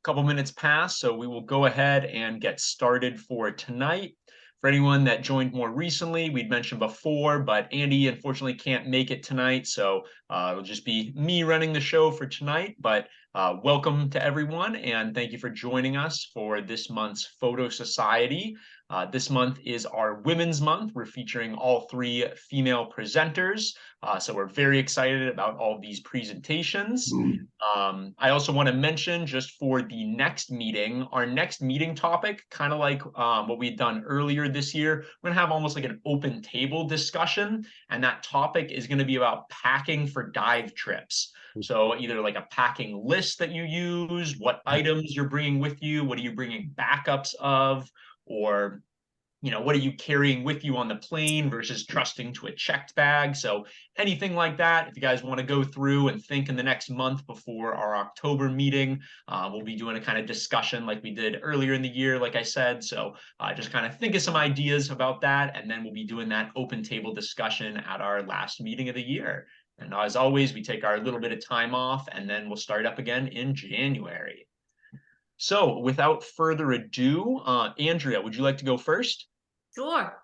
couple minutes past, so we will go ahead and get started for tonight. For anyone that joined more recently, we'd mentioned before, but Andy unfortunately can't make it tonight, so it'll just be me running the show for tonight. But welcome to everyone, and thank you for joining us for this month's Photo Society. This month is our Women's Month. We're featuring all three female presenters, so we're very excited about all these presentations. I also want to mention, just for the next meeting, our next meeting topic, kind of like what we'd done earlier this year, we're going to have almost like an open table discussion, and that topic is going to be about packing for dive trips. So either like a packing list that you use, what items you're bringing with you, what are you bringing backups of, or what are you carrying with you on the plane versus trusting to a checked bag? So anything like that, if you guys want to go through and think in the next month before our October meeting, we'll be doing a kind of discussion like we did earlier in the year, like I said. So just kind of think of some ideas about that, and then we'll be doing that open table discussion at our last meeting of the year. And as always, we take our little bit of time off, and then we'll start up again in January. So without further ado, Andrea, would you like to go first? Sure.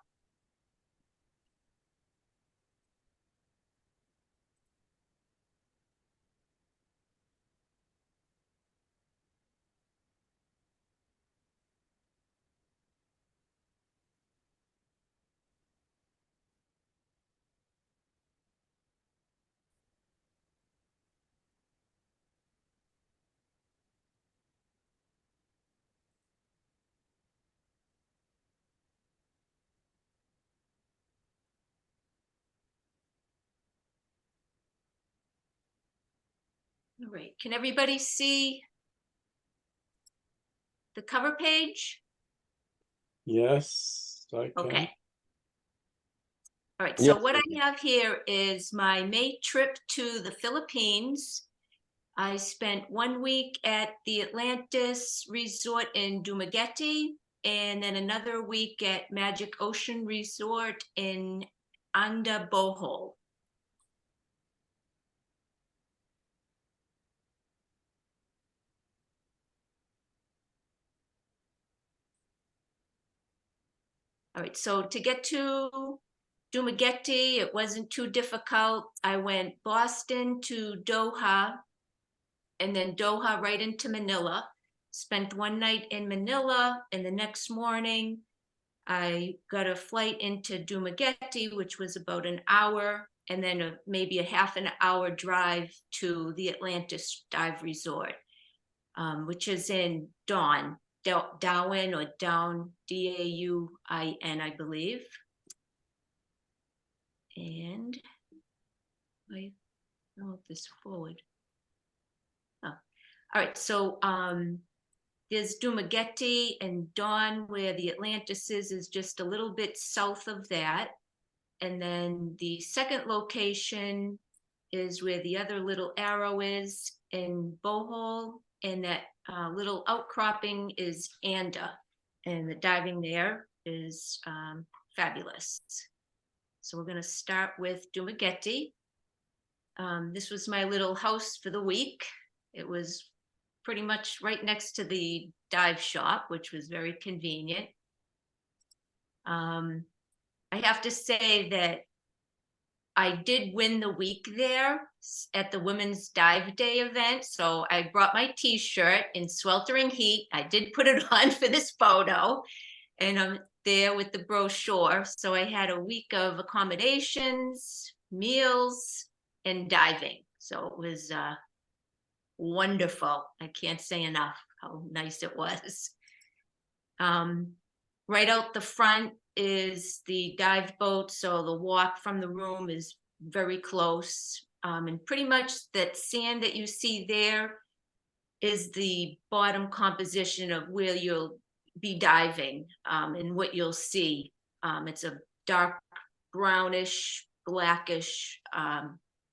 All right, can everybody see the cover page? Yes, I can. Okay. All right, so what I have here is my May trip to the Philippines. I spent 1 week at the Atlantis Resort in Dumaguete, and then another week at Magic Ocean Resort in Anda Bohol. All right, so to get to Dumaguete, it wasn't too difficult. I went Boston to Doha, and then Doha right into Manila. Spent 1 night in Manila, and the next morning I got a flight into Dumaguete, which was about an hour, and then maybe a half an hour drive to the Atlantis Dive Resort, which is in Dawn. Darwin or Down, D-A-U-I-N, I believe. And I move this forward. Oh. All right, so there's Dumaguete, and Dawn, where the Atlantis is just a little bit south of that. And then the second location is where the other little arrow is in Bohol, and that little outcropping is Anda, and the diving there is fabulous. So we're going to start with Dumaguete. This was my little house for the week. It was pretty much right next to the dive shop, which was very convenient. I have to say that I did win the week there at the Women's Dive Day event. So I brought my t-shirt in sweltering heat. I did put it on for this photo, and I'm there with the brochure. So I had a week of accommodations, meals, and diving. So it was wonderful. I can't say enough how nice it was. Right out the front is the dive boat, so the walk from the room is very close, and pretty much that sand that you see there is the bottom composition of where you'll be diving, and what you'll see. It's a dark brownish, blackish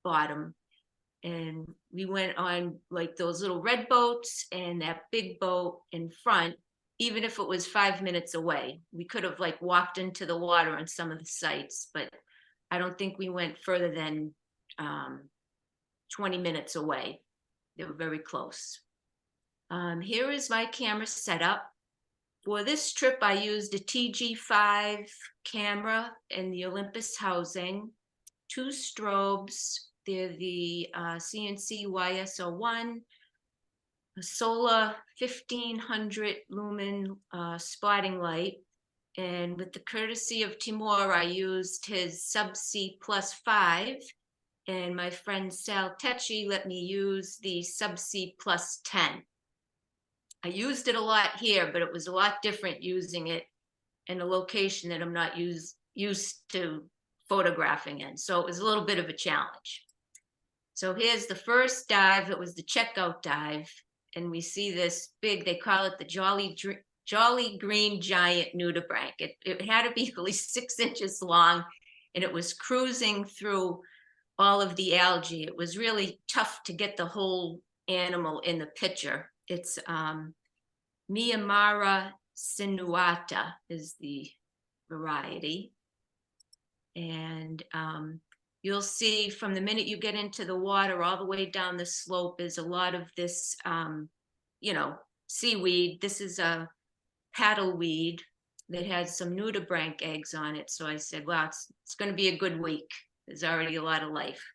bottom, and we went on like those little red boats and that big boat in front. Even if it was 5 minutes away, we could have like walked into the water on some of the sites, but I don't think we went further than 20 minutes away. They were very close. Here is my camera setup. For this trip, I used a TG5 camera in the Olympus housing, 2 strobes. They're the CNC YSO1, a solar 1500 lumen spotting light. And with the courtesy of Timur, I used his Subsea Plus 5. And my friend Sal Tecci let me use the Subsea Plus 10. I used it a lot here, but it was a lot different using it in a location that I'm not used to photographing in. So it was a little bit of a challenge. So here's the first dive. It was the checkout dive. And we see this big, they call it the Jolly Green Giant nudibranch. It had to be at least 6 inches long, and it was cruising through all of the algae. It was really tough to get the whole animal in the picture. It's Myanmar sinuata is the variety. And you'll see from the minute you get into the water all the way down the slope is a lot of this, seaweed. This is a paddleweed that had some nudibranch eggs on it. So I said, wow, it's going to be a good week. There's already a lot of life.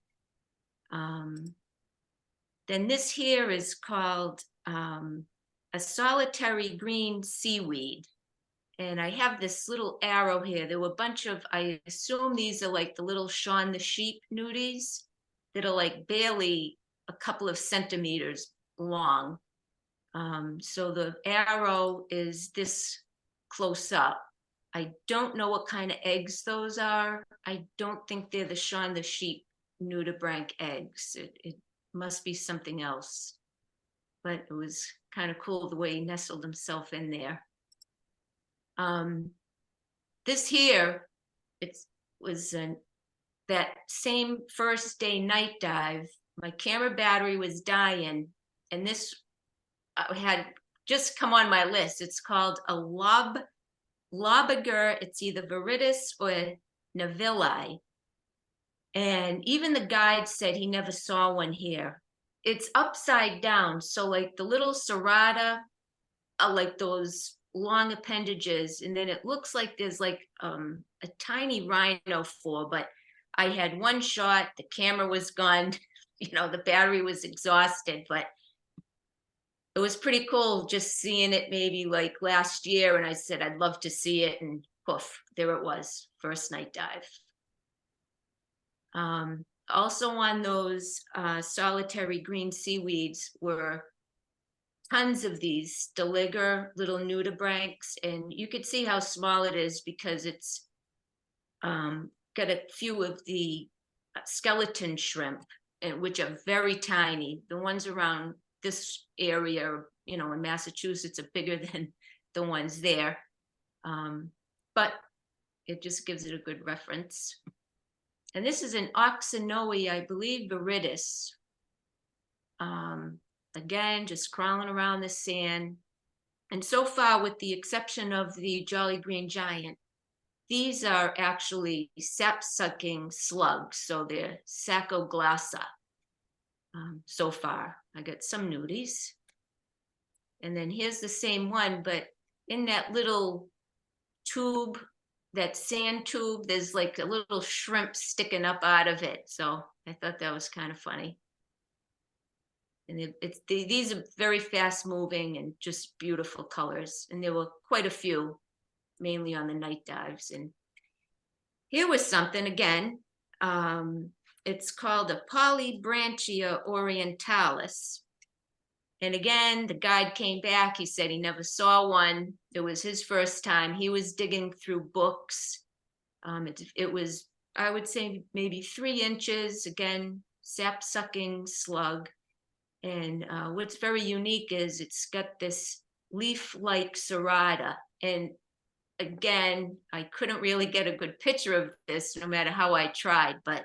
Then this here is called a solitary green seaweed. And I have this little arrow here. There were a bunch of, I assume these are like the little Shaun the Sheep nudies that are like barely a couple of centimeters long. So the arrow is this close up. I don't know what kind of eggs those are. I don't think they're the Shaun the Sheep nudibranch eggs. It must be something else. But it was kind of cool the way he nestled himself in there. This here, it was that same first day night dive. My camera battery was dying, and this had just come on my list. It's called a lobiger. It's either viridis or navilli. And even the guide said he never saw one here. It's upside down. So like the little serrata are like those long appendages. And then it looks like there's like a tiny rhinophore, but I had one shot, the camera was gone, the battery was exhausted, but it was pretty cool just seeing it maybe like last year. And I said, I'd love to see it. And poof, there it was, first night dive. Also on those solitary green seaweeds were tons of these stoliger little nudibranchs, and you could see how small it is because it's got a few of the skeleton shrimp, which are very tiny. The ones around this area, in Massachusetts are bigger than the ones there. But it just gives it a good reference. And this is an Oxinoe, I believe, viridis. Again, just crawling around the sand. And so far, with the exception of the Jolly Green Giant, these are actually sap-sucking slugs. So they're Sacoglossa. So far, I got some nudies. And then here's the same one, but in that little tube, that sand tube, there's like a little shrimp sticking up out of it. So I thought that was kind of funny. And these are very fast moving and just beautiful colors. And there were quite a few, mainly on the night dives. And here was something again. It's called a Polybranchia orientalis. And again, the guide came back. He said he never saw one. It was his first time. He was digging through books. It was, I would say, maybe 3 inches. Again, sap-sucking slug. And what's very unique is it's got this leaf-like serrata. And again, I couldn't really get a good picture of this no matter how I tried, but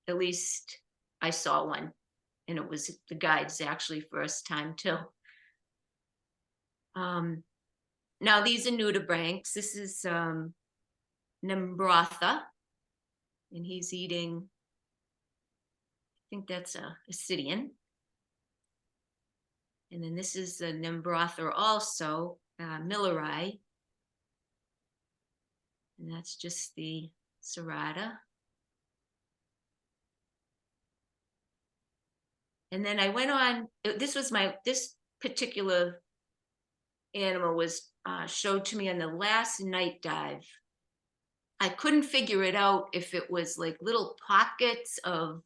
at least I saw one. And it was the guide's actually first time too. Now these are nudibranchs. This is Nembrotha, and he's eating, I think that's a Ascidian. And then this is the Nimbrother also, Millerai. And that's just the serrata. And then I went on, this particular animal was showed to me on the last night dive. I couldn't figure it out if it was like little pockets of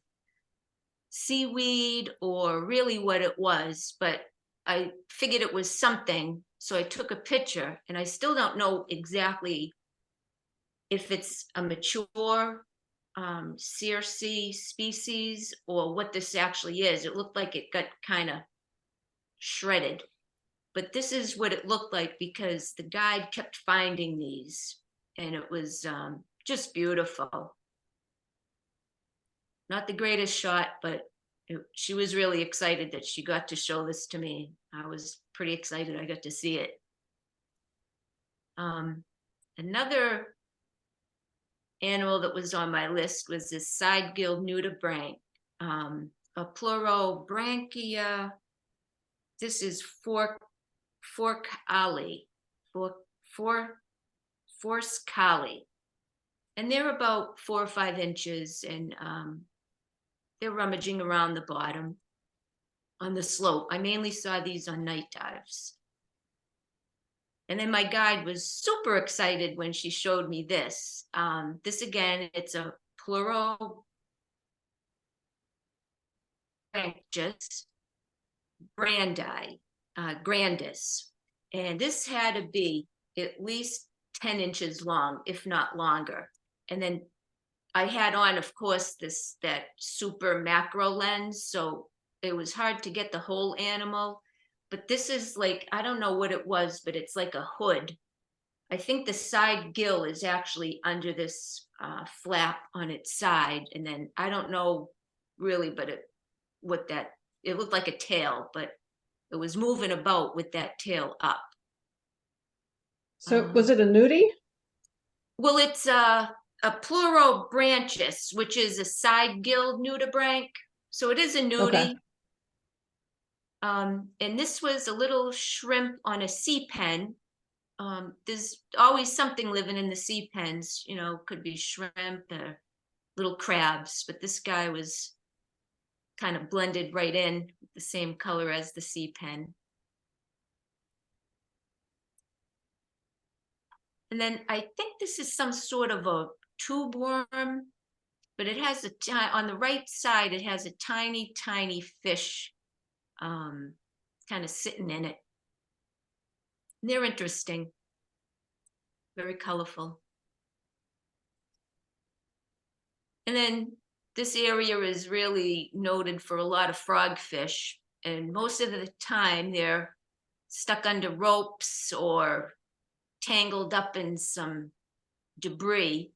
seaweed or really what it was, but I figured it was something. So I took a picture, and I still don't know exactly if it's a mature Circe species or what this actually is. It looked like it got kind of shredded, but this is what it looked like because the guide kept finding these, and it was just beautiful. Not the greatest shot, but she was really excited that she got to show this to me. I was pretty excited I got to see it. Another animal that was on my list was this side-gilled nudibranch, a plurobranchia. This is forcali, and they're about 4 or 5 inches, and they're rummaging around the bottom on the slope. I mainly saw these on night dives. And then my guide was super excited when she showed me this. This again, it's a plurobranchus grandis. And this had to be at least 10 inches long, if not longer. And then I had on, of course, that super macro lens, so it was hard to get the whole animal. But this is like, I don't know what it was, but it's like a hood. I think the side gill is actually under this flap on its side. And then I don't know really, but it looked like a tail, but it was moving about with that tail up. So was it a nudie? Well, it's a plurobranchus, which is a side-gilled nudibranch. So it is a nudie. Okay. And this was a little shrimp on a sea pen. There's always something living in the sea pens, could be shrimp or little crabs, but this guy was kind of blended right in with the same color as the sea pen. And then I think this is some sort of a tube worm, but it has on the right side, it has a tiny, tiny fish kind of sitting in it. And they're interesting, very colorful. And then this area is really noted for a lot of frogfish, and most of the time they're stuck under ropes or tangled up in some debris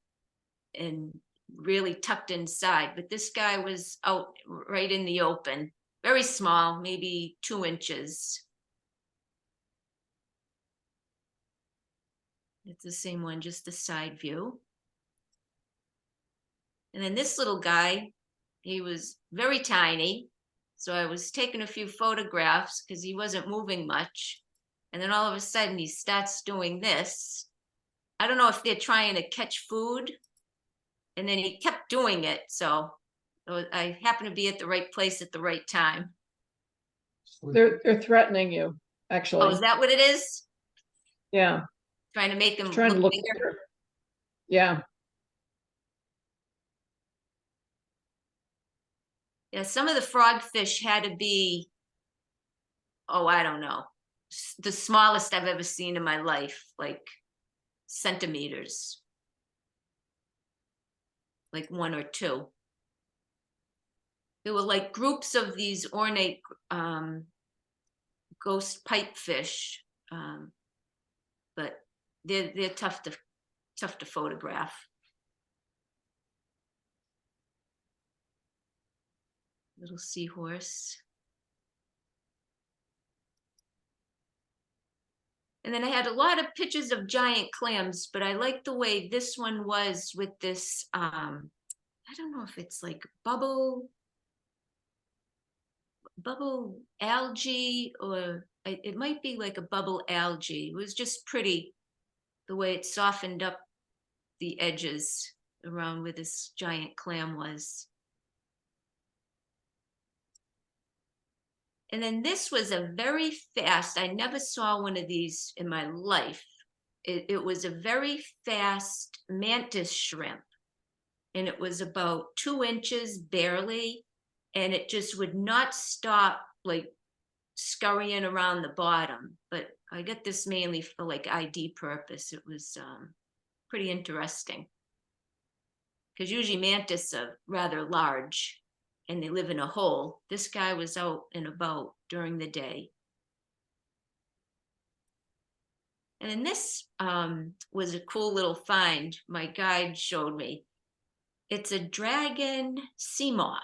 and really tucked inside. But this guy was out right in the open, very small, maybe 2 inches. It's the same one, just the side view. And then this little guy, he was very tiny. So I was taking a few photographs because he wasn't moving much. And then all of a sudden he starts doing this. I don't know if they're trying to catch food. And then he kept doing it. So I happened to be at the right place at the right time. They're threatening you, actually. Oh, is that what it is? Yeah. Trying to make them Trying to look bigger? bigger. Yeah. Yeah, some of the frogfish had to be, I don't know, the smallest I've ever seen in my life, like centimeters, like 1 or 2. There were like groups of these ornate ghost pipefish, but they're tough to photograph. Little seahorse. And then I had a lot of pictures of giant clams, but I like the way this one was with this, I don't know if it's like bubble. bubble algae, or it might be like a bubble algae. It was just pretty the way it softened up the edges around where this giant clam was. And then this was a very fast, I never saw one of these in my life. It was a very fast mantis shrimp. And it was about 2 inches barely. And it just would not stop like scurrying around the bottom. But I got this mainly for like ID purpose. It was pretty interesting. Because usually mantis are rather large and they live in a hole. This guy was out and about during the day. And then this was a cool little find my guide showed me. It's a dragon sea moth,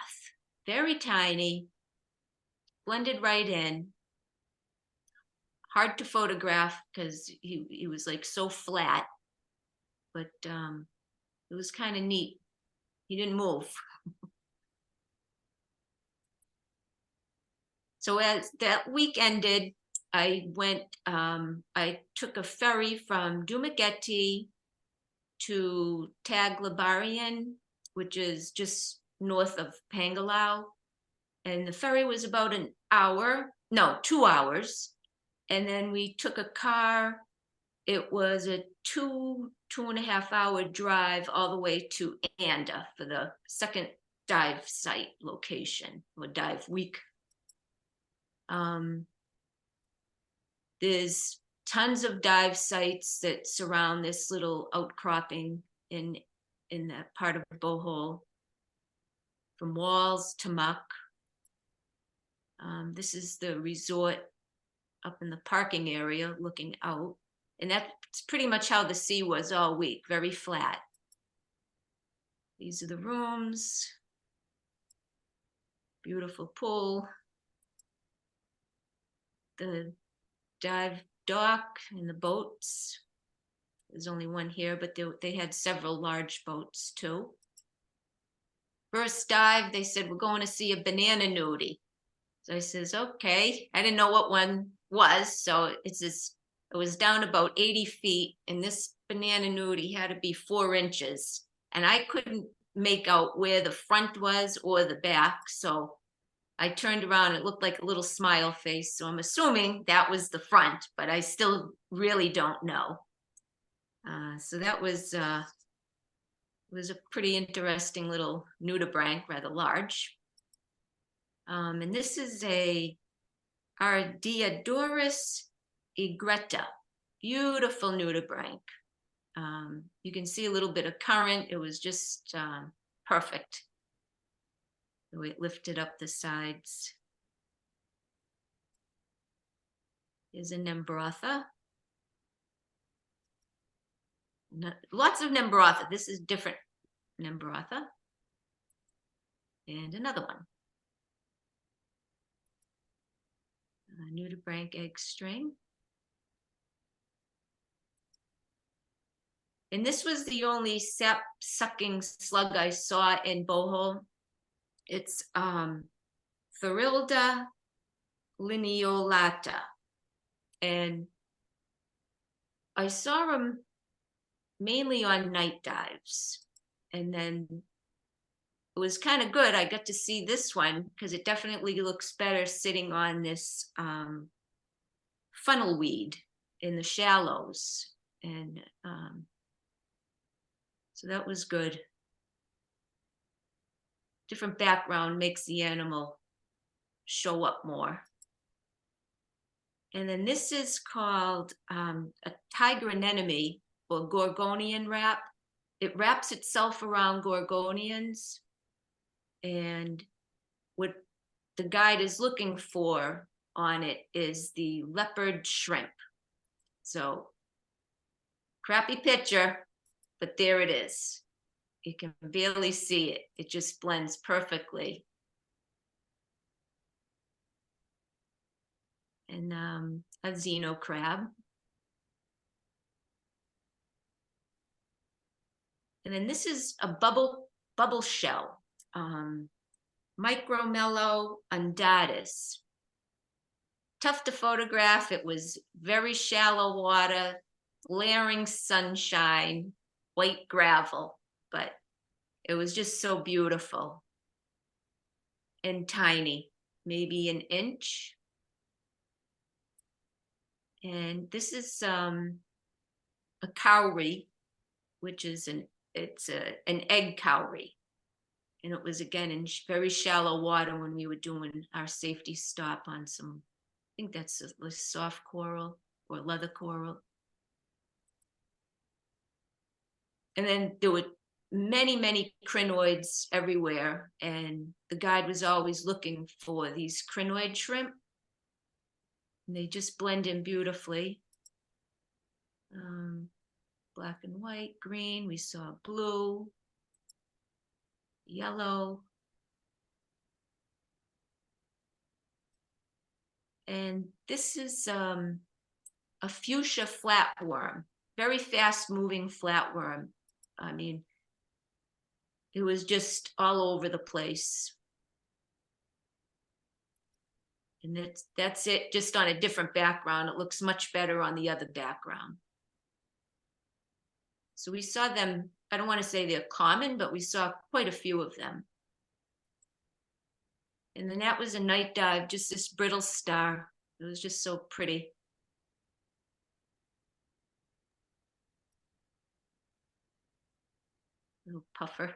very tiny, blended right in. Hard to photograph because he was like so flat, but it was kind of neat. He didn't move. So as that week ended, I took a ferry from Dumaguete to Taglabarian, which is just north of Pangalau. And the ferry was about 2 hours. And then we took a car. It was a 2.5 hour drive all the way to Anda for the second dive site location, or dive week. There's tons of dive sites that surround this little outcropping in that part of Bohol, from walls to muck. This is the resort up in the parking area looking out. And that's pretty much how the sea was all week, very flat. These are the rooms. Beautiful pool. The dive dock and the boats. There's only one here, but they had several large boats too. First dive, they said, we're going to see a banana nudie. So I says, okay. I didn't know what one was. So it was down about 80 feet, and this banana nudie had to be 4 inches. And I couldn't make out where the front was or the back. So I turned around, it looked like a little smile face. So I'm assuming that was the front, but I still really don't know. So that was a pretty interesting little nudibranch, rather large. And this is a Ardiodorus egretta, beautiful nudibranch. You can see a little bit of current. It was just perfect. The way it lifted up the sides. Here's a Nembrotha. Lots of Nembrotha. This is different Nembrotha. And another one. A nudibranch egg string. And this was the only sap-sucking slug I saw in Bohol. It's Thurilda lineolata. And I saw them mainly on night dives. And then it was kind of good. I got to see this one because it definitely looks better sitting on this funnel weed in the shallows. And so that was good. Different background makes the animal show up more. And then this is called a tiger anemone, or Gorgonian wrap. It wraps itself around Gorgonians. And what the guide is looking for on it is the leopard shrimp. So crappy picture, but there it is. You can barely see it. It just blends perfectly. And a Xeno crab. And then this is a bubble shell. Micromello undatus. Tough to photograph. It was very shallow water, glaring sunshine, white gravel, but it was just so beautiful and tiny, maybe an inch. And this is a cowrie, which is an egg cowrie. And it was again in very shallow water when we were doing our safety stop on some, I think that's a soft coral or leather coral. And then there were many, many crinoids everywhere. And the guide was always looking for these crinoid shrimp. And they just blend in beautifully. Black and white, green, we saw blue, yellow. And this is a fuchsia flatworm, very fast moving flatworm. I mean, it was just all over the place. And that's it, just on a different background. It looks much better on the other background. So we saw them, I don't want to say they're common, but we saw quite a few of them. And then that was a night dive, just this brittle star. It was just so pretty. Little puffer.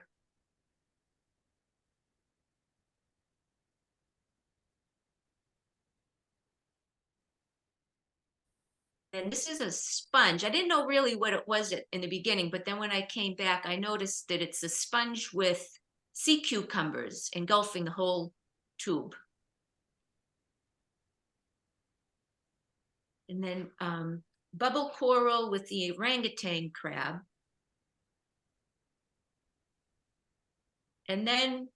And this is a sponge. I didn't know really what it was in the beginning, but then when I came back, I noticed that it's a sponge with sea cucumbers engulfing the whole tube. And then bubble coral with the orangutan crab. And then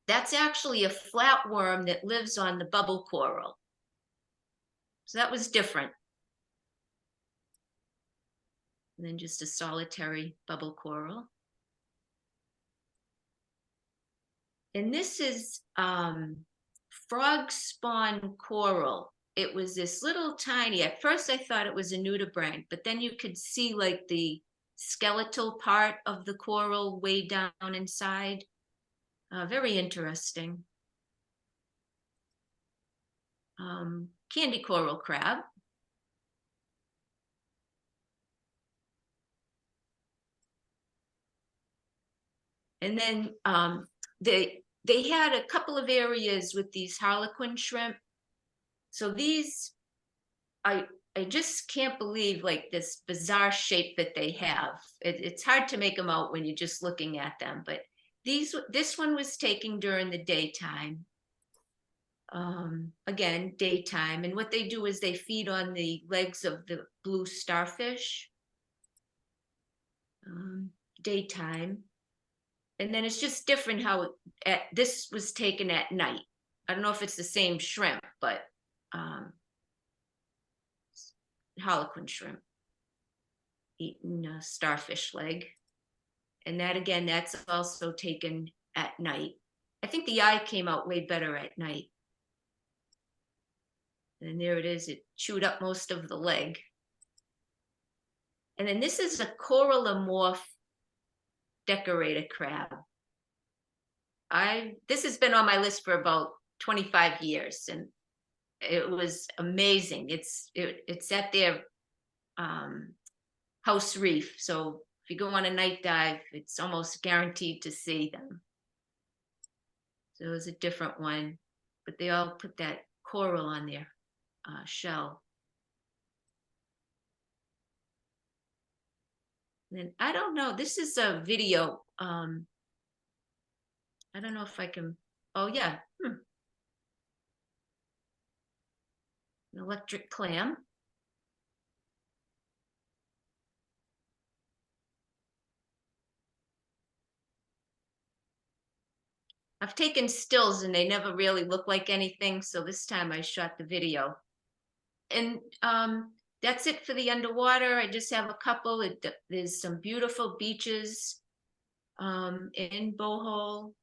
that's actually a flatworm that lives on the bubble coral. So that was different. And then just a solitary bubble coral. And this is frog spawn coral. It was this little tiny, at first I thought it was a nudibranch, but then you could see like the skeletal part of the coral way down inside. Very interesting. Candy coral crab. And then they had a couple of areas with these harlequin shrimp. So these, I just can't believe like this bizarre shape that they have. It's hard to make them out when you're just looking at them, but this one was taken during the daytime. Again, daytime. And what they do is they feed on the legs of the blue starfish. Daytime. And then it's just different how this was taken at night. I don't know if it's the same shrimp, but harlequin shrimp eating a starfish leg. And that again, that's also taken at night. I think the eye came out way better at night. And there it is, it chewed up most of the leg. And then this is a corallimorph decorated crab. This has been on my list for about 25 years, and it was amazing. It's at their house reef, so if you go on a night dive, it's almost guaranteed to see them. So it was a different one, but they all put that coral on their shell. And then I don't know, this is a video. I don't know if I can, oh yeah. An electric clam. I've taken stills and they never really look like anything, so this time I shot the video. And that's it for the underwater. I just have a couple. There's some beautiful beaches in Bohol.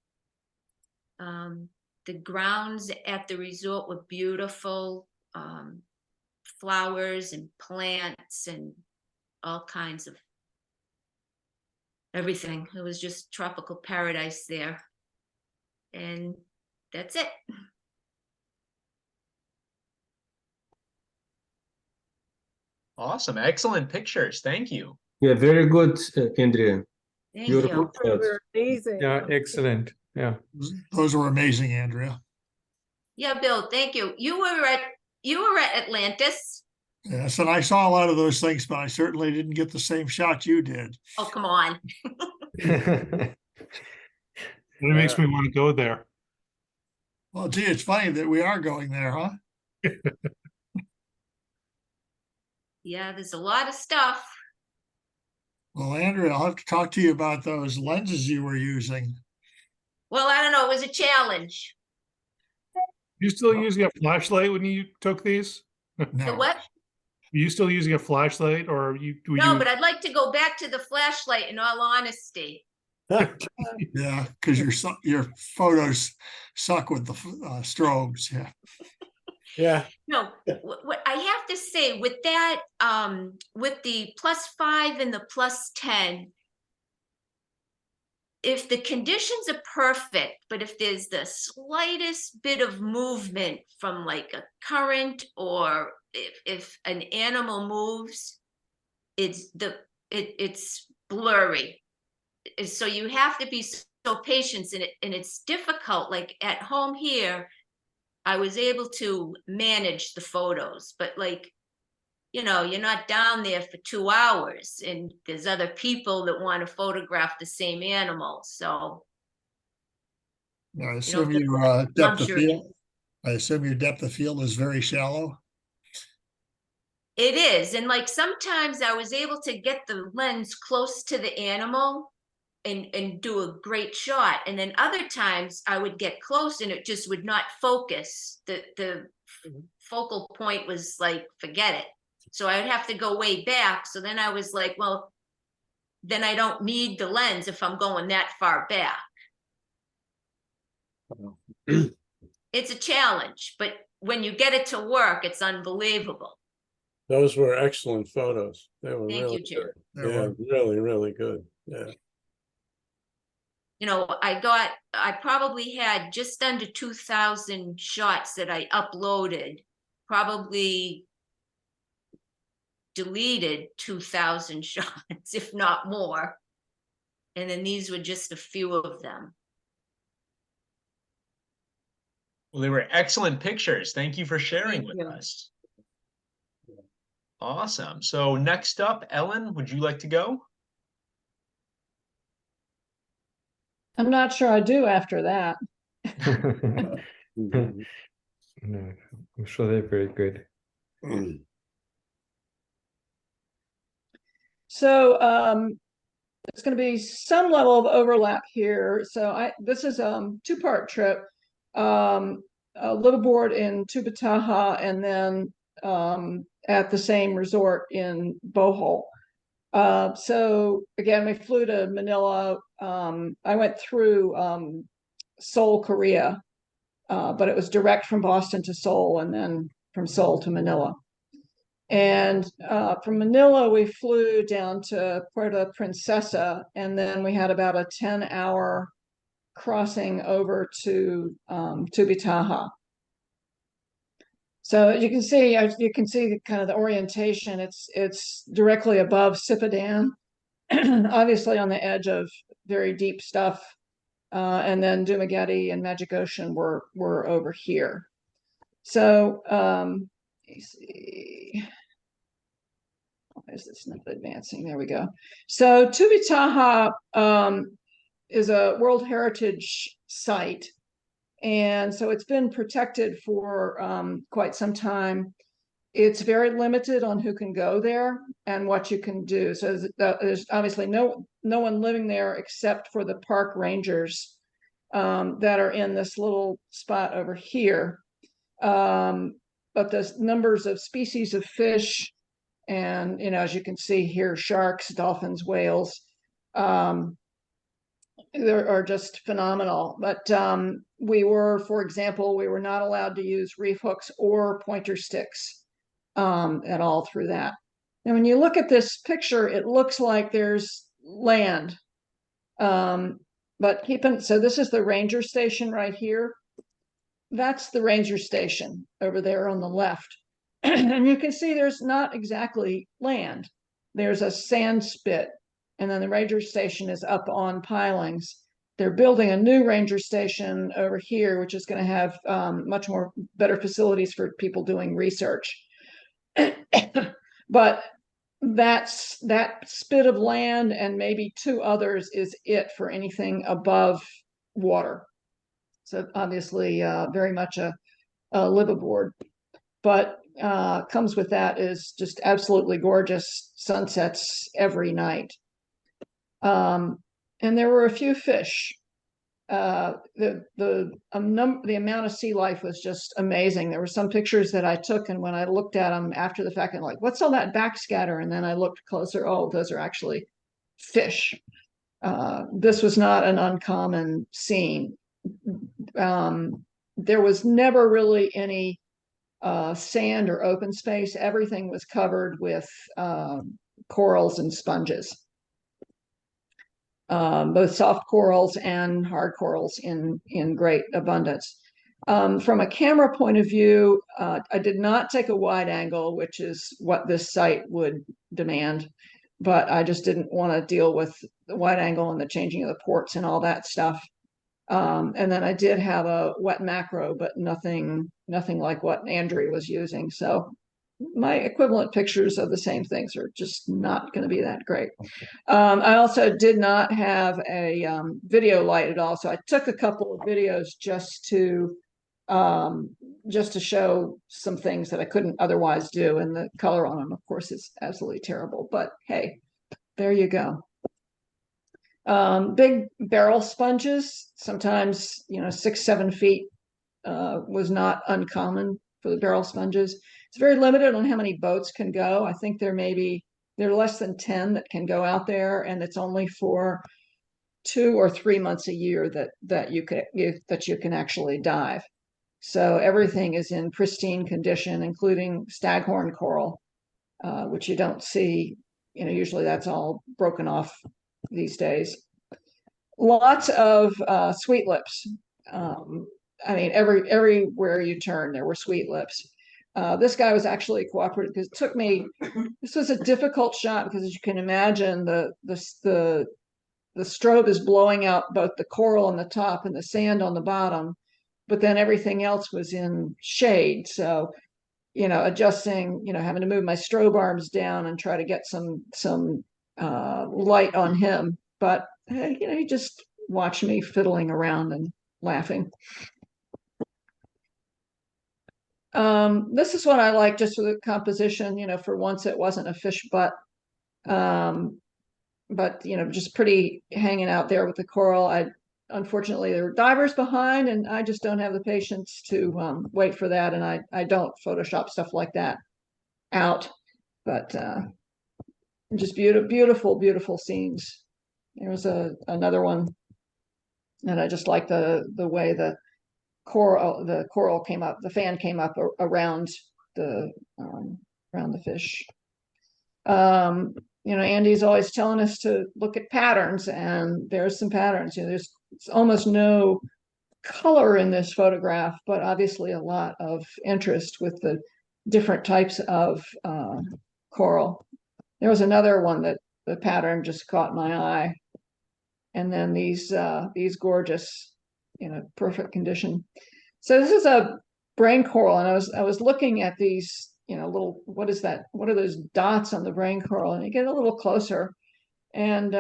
The grounds at the resort were beautiful, flowers and plants and all kinds of everything. It was just tropical paradise there. And that's it. Awesome. Excellent pictures. Thank you. Yeah, very good, Andrea. Thank Beautiful you. shots. They're amazing. Yeah, excellent. Yeah. Those were amazing, Andrea. Yeah, Bill, thank you. You were at Atlantis. Yes, and I saw a lot of those things, but I certainly didn't get the same shot you did. Oh, come on. It makes me want to go there. Well, gee, it's funny that we are going there, huh? Yeah, there's a lot of stuff. Well, Andrea, I'll have to talk to you about those lenses you were using. Well, I don't know. It was a challenge. You still using a flashlight when you took these? The No, what? Are you still using a flashlight, or were No, you? but I'd like to go back to the flashlight in all honesty. yeah, because your photos suck with the strobes. Yeah. Yeah. No, what I have to say with that, with the +5 and the +10, if the conditions are perfect, but if there's the slightest bit of movement from like a current, or if an animal moves, it's blurry. So you have to be so patient, and it's difficult. Like at home here, I was able to manage the photos, but like, you know, you're not down there for 2 hours, and there's other people that want to photograph the same animal. So I assume your depth of field. I assume your depth of field is very shallow. it is. And like sometimes I was able to get the lens close to the animal and do a great shot. And then other times I would get close and it just would not focus. The focal point was like, forget it. So I would have to go way back. So then I was like, well, then I don't need the lens if I'm going that far back. It's a challenge, but when you get it to work, it's unbelievable. Those were excellent photos. They were Thank really you, Jim. good. Yeah, really, really good. Yeah. You know, I probably had just under 2,000 shots that I uploaded, probably deleted 2,000 shots, if not more. And then these were just a few of them. Well, they were excellent pictures. Thank you for sharing Thank with you. us. Awesome. So next up, Ellen, would you like to go? I'm not sure I do after that. No, I'm sure they're very good. So it's going to be some level of overlap here. So this is a two-part trip. A little board in Tubbataha, and then at the same resort in Bohol. So again, we flew to Manila. I went through Seoul, Korea, but it was direct from Boston to Seoul, and then from Seoul to Manila. And from Manila, we flew down to Puerto Princesa, and then we had about a 10-hour crossing over to Tubbataha. So you can see kind of the orientation. It's directly above Sipadan, obviously on the edge of very deep stuff. And then Dumaguete and Magic Ocean were over here. So let me see. Why is this not advancing? There we go. So Tubbataha is a World Heritage Site. And so it's been protected for quite some time. It's very limited on who can go there and what you can do. So there's obviously no one living there except for the park rangers that are in this little spot over here. But the numbers of species of fish, and as you can see here, sharks, dolphins, whales, are just phenomenal. But we were, for example, we were not allowed to use reef hooks or pointer sticks at all through that. And when you look at this picture, it looks like there's land. But so this is the ranger station right here. That's the ranger station over there on the left. And you can see there's not exactly land. There's a sand spit, and then the ranger station is up on pilings. They're building a new ranger station over here, which is going to have much more better facilities for people doing research. But that spit of land and maybe two others is it for anything above water. So obviously very much a liveaboard. But comes with that is just absolutely gorgeous sunsets every night. And there were a few fish. The amount of sea life was just amazing. There were some pictures that I took, and when I looked at them after the fact, I'm like, what's all that backscatter? And then I looked closer. Oh, those are actually fish. This was not an uncommon scene. There was never really any sand or open space. Everything was covered with corals and sponges, both soft corals and hard corals in great abundance. From a camera point of view, I did not take a wide angle, which is what this site would demand, but I just didn't want to deal with the wide angle and the changing of the ports and all that stuff. And then I did have a wet macro, but nothing like what Andrea was using. So my equivalent pictures of the same things are just not going to be that great. I also did not have a video light at all. So I took a couple of videos just to show some things that I couldn't otherwise do. And the color on them, of course, is absolutely terrible. But hey, there you go. Big barrel sponges, sometimes 6-7 feet was not uncommon for the barrel sponges. It's very limited on how many boats can go. I think there are less than 10 that can go out there, and it's only for 2 or 3 months a year that you can actually dive. So everything is in pristine condition, including staghorn coral, which you don't see. Usually that's all broken off these days. Lots of sweet lips. I mean, everywhere you turn, there were sweet lips. This guy was actually cooperative because it took me. This was a difficult shot because, as you can imagine, the strobe is blowing out both the coral on the top and the sand on the bottom, but then everything else was in shade. So, adjusting, having to move my strobe arms down and try to get some light on him. But he just watched me fiddling around and laughing. This is what I like just for the composition. For once it wasn't a fish butt, but just pretty hanging out there with the coral. Unfortunately there were divers behind, and I just don't have the patience to wait for that, and I don't Photoshop stuff like that out. But just beautiful scenes. There was another one, and I just like the way the coral came up, the fan came up around the fish. Andy's always telling us to look at patterns, and there's some patterns. There's almost no color in this photograph, but obviously a lot of interest with the different types of coral. There was another one that the pattern just caught my eye. And then these gorgeous, perfect condition. So this is a brain coral, and I was looking at these, little, what is that? What are those dots on the brain coral? And you get a little closer, and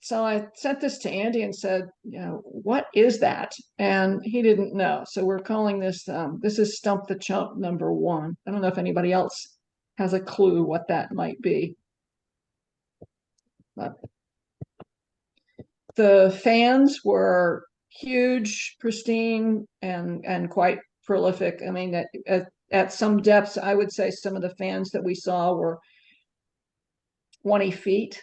so I sent this to Andy and said, what is that? And he didn't know. So we're calling this. This is Stump the Chump #1. I don't know if anybody else has a clue what that might be. But the fans were huge, pristine, and quite prolific. I mean, at some depths, I would say some of the fans that we saw were 20 feet.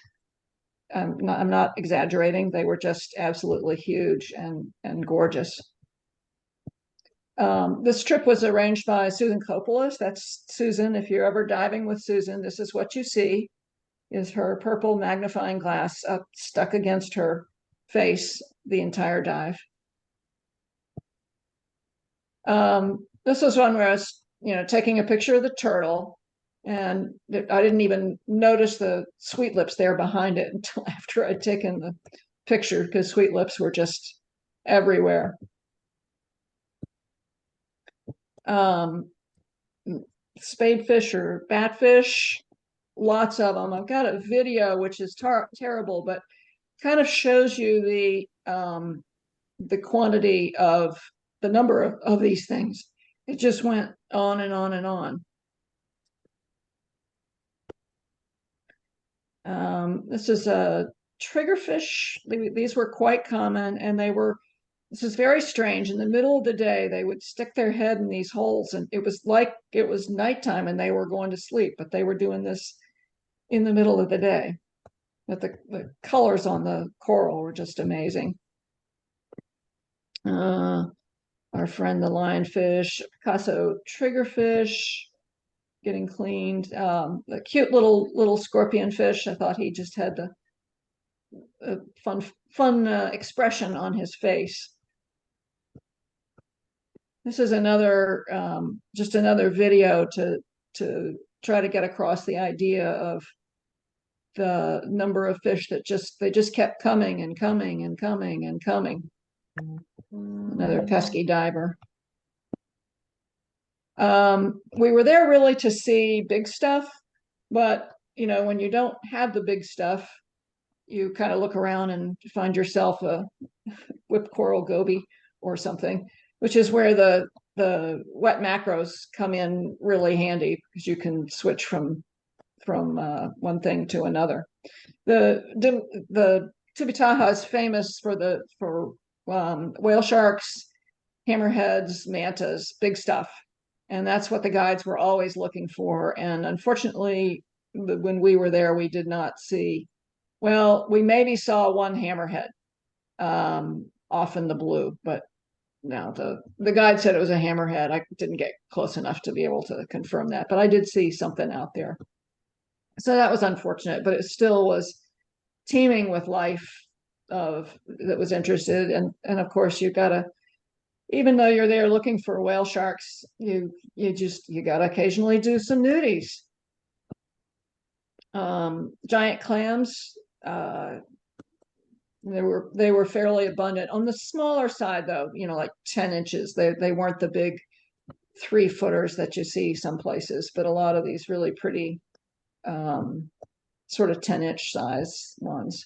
I'm not exaggerating. They were just absolutely huge and gorgeous. This trip was arranged by Susan Coppola. That's Susan. If you're ever diving with Susan, this is what you see, is her purple magnifying glass up stuck against her face the entire dive. This was one where I was, taking a picture of the turtle, and I didn't even notice the sweet lips there behind it until after I'd taken the picture, because sweet lips were just everywhere. Spadefish or batfish, lots of them. I've got a video which is terrible, but kind of shows you the quantity of the number of these things. It just went on and on and on. This is a triggerfish. These were quite common, and this is very strange. In the middle of the day, they would stick their head in these holes, and it was like it was nighttime and they were going to sleep, but they were doing this in the middle of the day. But the colors on the coral were just amazing. Our friend the lionfish, Picasso triggerfish, getting cleaned. The cute little scorpion fish. I thought he just had a fun expression on his face. This is just another video to try to get across the idea of the number of fish that they just kept coming and coming and coming and coming. Another pesky diver. We were there really to see big stuff, but when you don't have the big stuff, you kind of look around and find yourself a whipped coral goby or something, which is where the wet macros come in really handy, because you can switch from one thing to another. The Tubbataha is famous for whale sharks, hammerheads, mantas, big stuff. And that's what the guides were always looking for. And unfortunately, when we were there, we did not see, well, we maybe saw one hammerhead off in the blue, but no, the guide said it was a hammerhead. I didn't get close enough to be able to confirm that, but I did see something out there. So that was unfortunate, but it still was teeming with life that was interested. And of course, you gotta, even though you're there looking for whale sharks, you gotta occasionally do some nudies. Giant clams, they were fairly abundant. On the smaller side, though, like 10 inches. They weren't the big 3-footers that you see some places, but a lot of these really pretty sort of 10-inch size ones.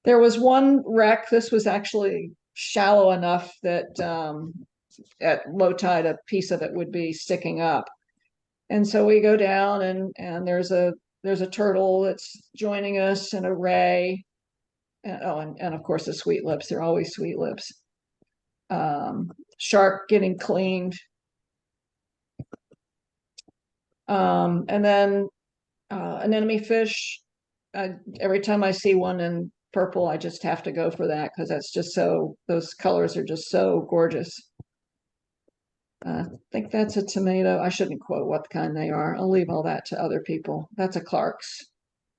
There was one wreck. This was actually shallow enough that at low tide a piece of it would be sticking up, and so we go down and there's a turtle that's joining us, and a ray, and of course the sweet lips. They're always sweet lips. Shark getting cleaned, and then anemone fish. Every time I see one in purple, I just have to go for that, because that's just those colors are just so gorgeous. I think that's a tomato. I shouldn't quote what kind they are. I'll leave all that to other people. That's a Clark's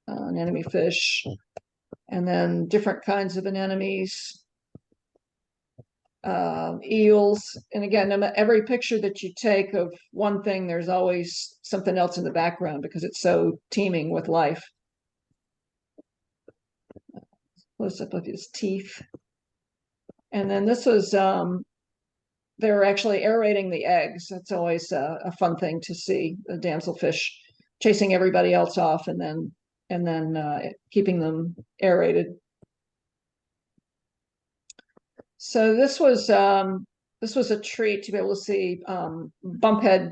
anemone fish. And then different kinds of anemones, eels. And again, every picture that you take of one thing, there's always something else in the background, because it's so teeming with life. Close up of his teeth. And then this was, they were actually aerating the eggs. That's always a fun thing to see, the damselfish chasing everybody else off and then keeping them aerated. So this was a treat to be able to see bumphead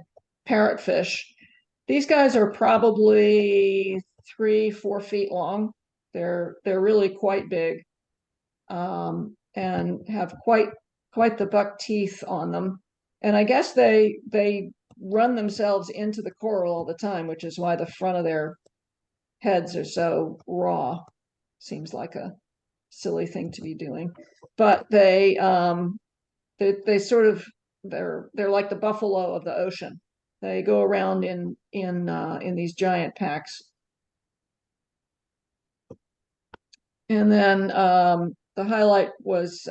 parrotfish. These guys are probably 3-4 feet long. They're really quite big, and have quite the buck teeth on them. And I guess they run themselves into the coral all the time, which is why the front of their heads are so raw. seems like a silly thing to be doing, but they sort of, they're like the buffalo of the ocean. They go around in these giant packs. And then the highlight was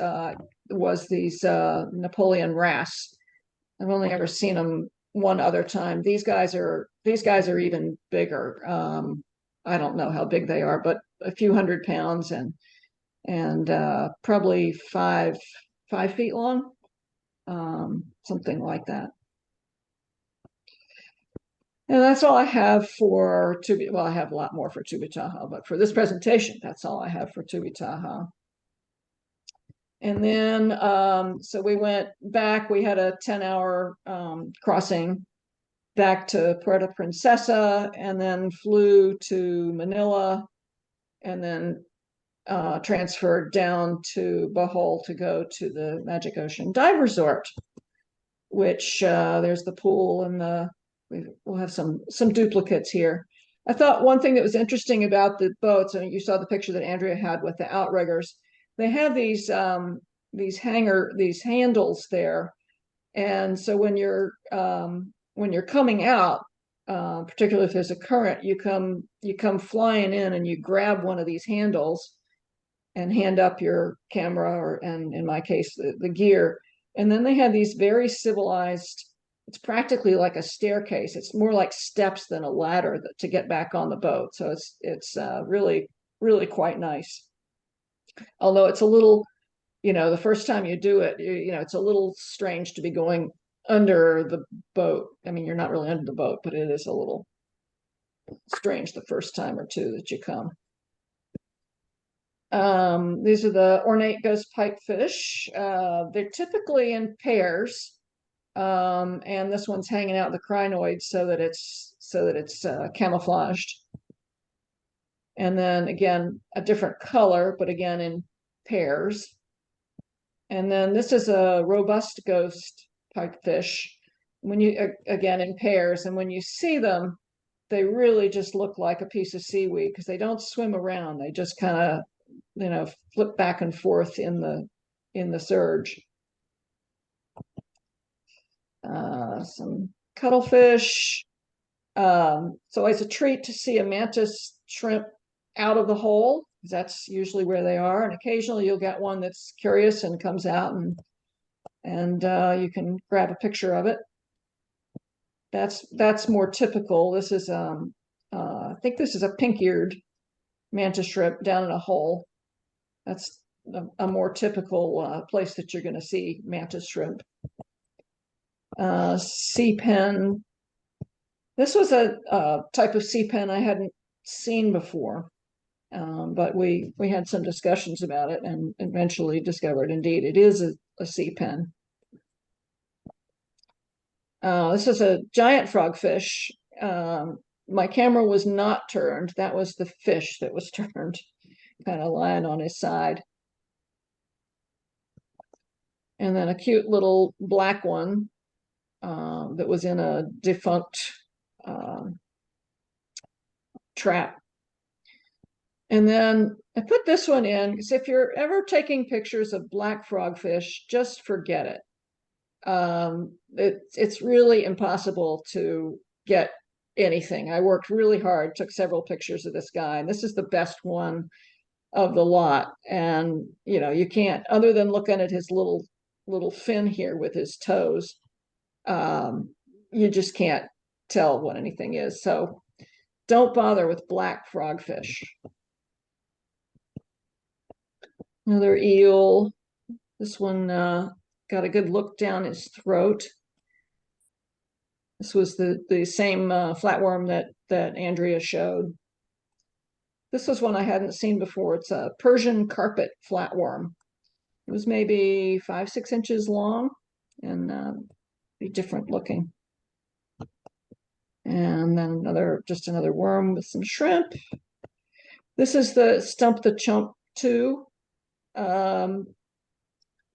these Napoleon wrasse. I've only ever seen them one other time. These guys are even bigger. I don't know how big they are, but a few 100 pounds and probably 5 feet long, something like that. And that's all I have for Tubbataha. Well, I have a lot more for Tubbataha, but for this presentation, that's all I have for Tubbataha. And then, so we went back, we had a 10-hour crossing back to Puerto Princesa, and then flew to Manila, and then transferred down to Bohol to go to the Magic Ocean Dive Resort, which there's the pool and we'll have some duplicates here. I thought one thing that was interesting about the boats, and you saw the picture that Andrea had with the outriggers, they have these handles there, and so when you're coming out, particularly if there's a current, you come flying in and you grab one of these handles and hand up your camera and in my case the gear, and then they have these very civilized. It's practically like a staircase. It's more like steps than a ladder to get back on the boat. So it's really, really quite nice. Although it's a little, the first time you do it, it's a little strange to be going under the boat. I mean, you're not really under the boat, but it is a little strange the first time or two that you come. These are the ornate ghost pipefish. They're typically in pairs. And this one's hanging out the crinoid so that it's camouflaged. And then again, a different color, but again in pairs. And then this is a robust ghost pipefish. When you again in pairs, and when you see them, they really just look like a piece of seaweed because they don't swim around. They just kind of flip back and forth in the surge. Some cuttlefish. So it's a treat to see a mantis shrimp out of the hole. That's usually where they are, and occasionally you'll get one that's curious and comes out, and you can grab a picture of it. That's more typical. This is I think this is a pink-eared mantis shrimp down in a hole. That's a more typical place that you're going to see mantis shrimp. Sea pen. This was a type of sea pen I hadn't seen before, but we had some discussions about it and eventually discovered indeed it is a sea pen. This is a giant frogfish. My camera was not turned. That was the fish that was turned, kind of lying on his side. And then a cute little black one that was in a defunct trap. And then I put this one in because if you're ever taking pictures of black frogfish, just forget it. It's really impossible to get anything. I worked really hard, took several pictures of this guy, and this is the best one of the lot. And you can't, other than looking at his little fin here with his toes, you just can't tell what anything is. So don't bother with black frogfish. Another eel. This one got a good look down his throat. This was the same flatworm that Andrea showed. This was one I hadn't seen before. It's a Persian carpet flatworm. It was maybe 5-6 inches long and be different looking. And then just another worm with some shrimp. This is the Stump the Chump 2.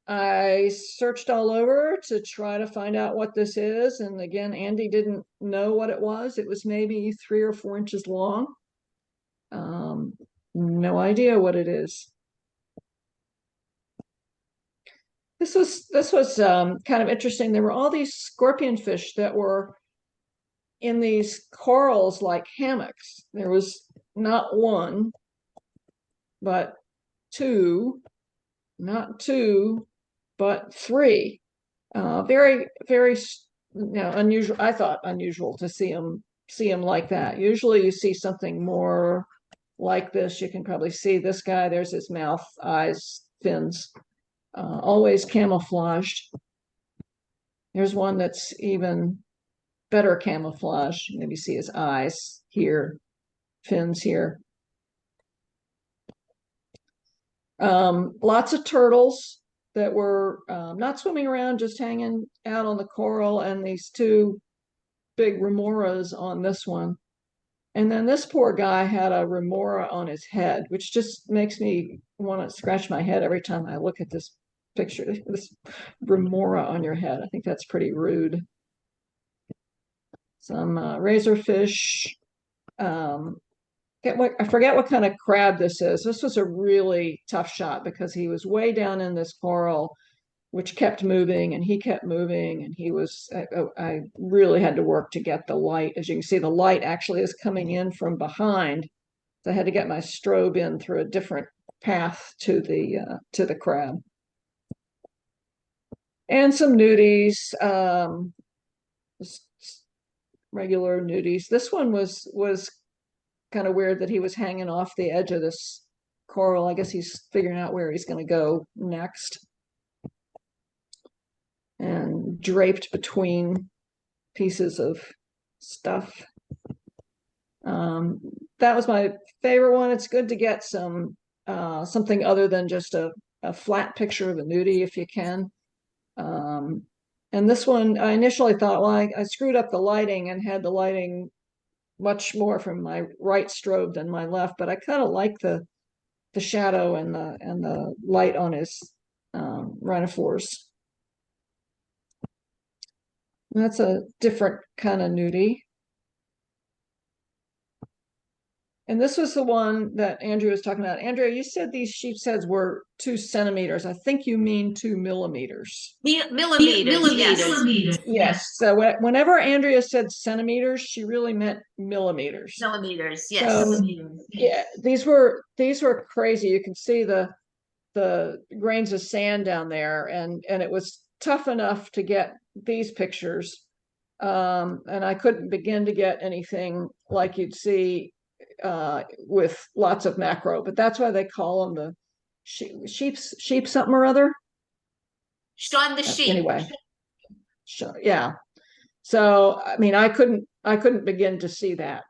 I searched all over to try to find out what this is. And again, Andy didn't know what it was. It was maybe 3 or 4 inches long. No idea what it is. This was kind of interesting. There were all these scorpion fish that were in these corals like hammocks. There was not one, but two, not two, but three. Very, very, unusual. I thought unusual to see them like that. Usually you see something more like this. You can probably see this guy. There's his mouth, eyes, fins, always camouflaged. There's one that's even better camouflage. Maybe see his eyes here, fins here. Lots of turtles that were not swimming around, just hanging out on the coral, and these two big remoras on this one. And then this poor guy had a remora on his head, which just makes me want to scratch my head every time I look at this picture, this remora on your head. I think that's pretty rude. Some razorfish. I forget what kind of crab this is. This was a really tough shot because he was way down in this coral, which kept moving and he kept moving, and he was, I really had to work to get the light. As you can see, the light actually is coming in from behind. So I had to get my strobe in through a different path to the crab. And some nudies, regular nudies. This one was kind of weird that he was hanging off the edge of this coral. I guess he's figuring out where he's going to go next. And draped between pieces of stuff. That was my favorite one. It's good to get some something other than just a flat picture of a nudie if you can. And this one, I initially thought, well, I screwed up the lighting and had the lighting much more from my right strobe than my left, but I kind of like the shadow and the light on his rhinophores. That's a different kind of nudie. And this was the one that Andrew was talking about. Andrea, you said these sheep's heads were 2 centimeters. I think you mean 2 millimeters. Millimeters. Yes. So whenever Andrea said centimeters, she really meant millimeters. Millimeters, yes. So, yeah, these were crazy. You can see the grains of sand down there, and it was tough enough to get these pictures. And I couldn't begin to get anything like you'd see with lots of macro, but that's why they call them the sheep something or other. Shaun the sheep. Anyway, yeah. So I mean, I couldn't begin to see that,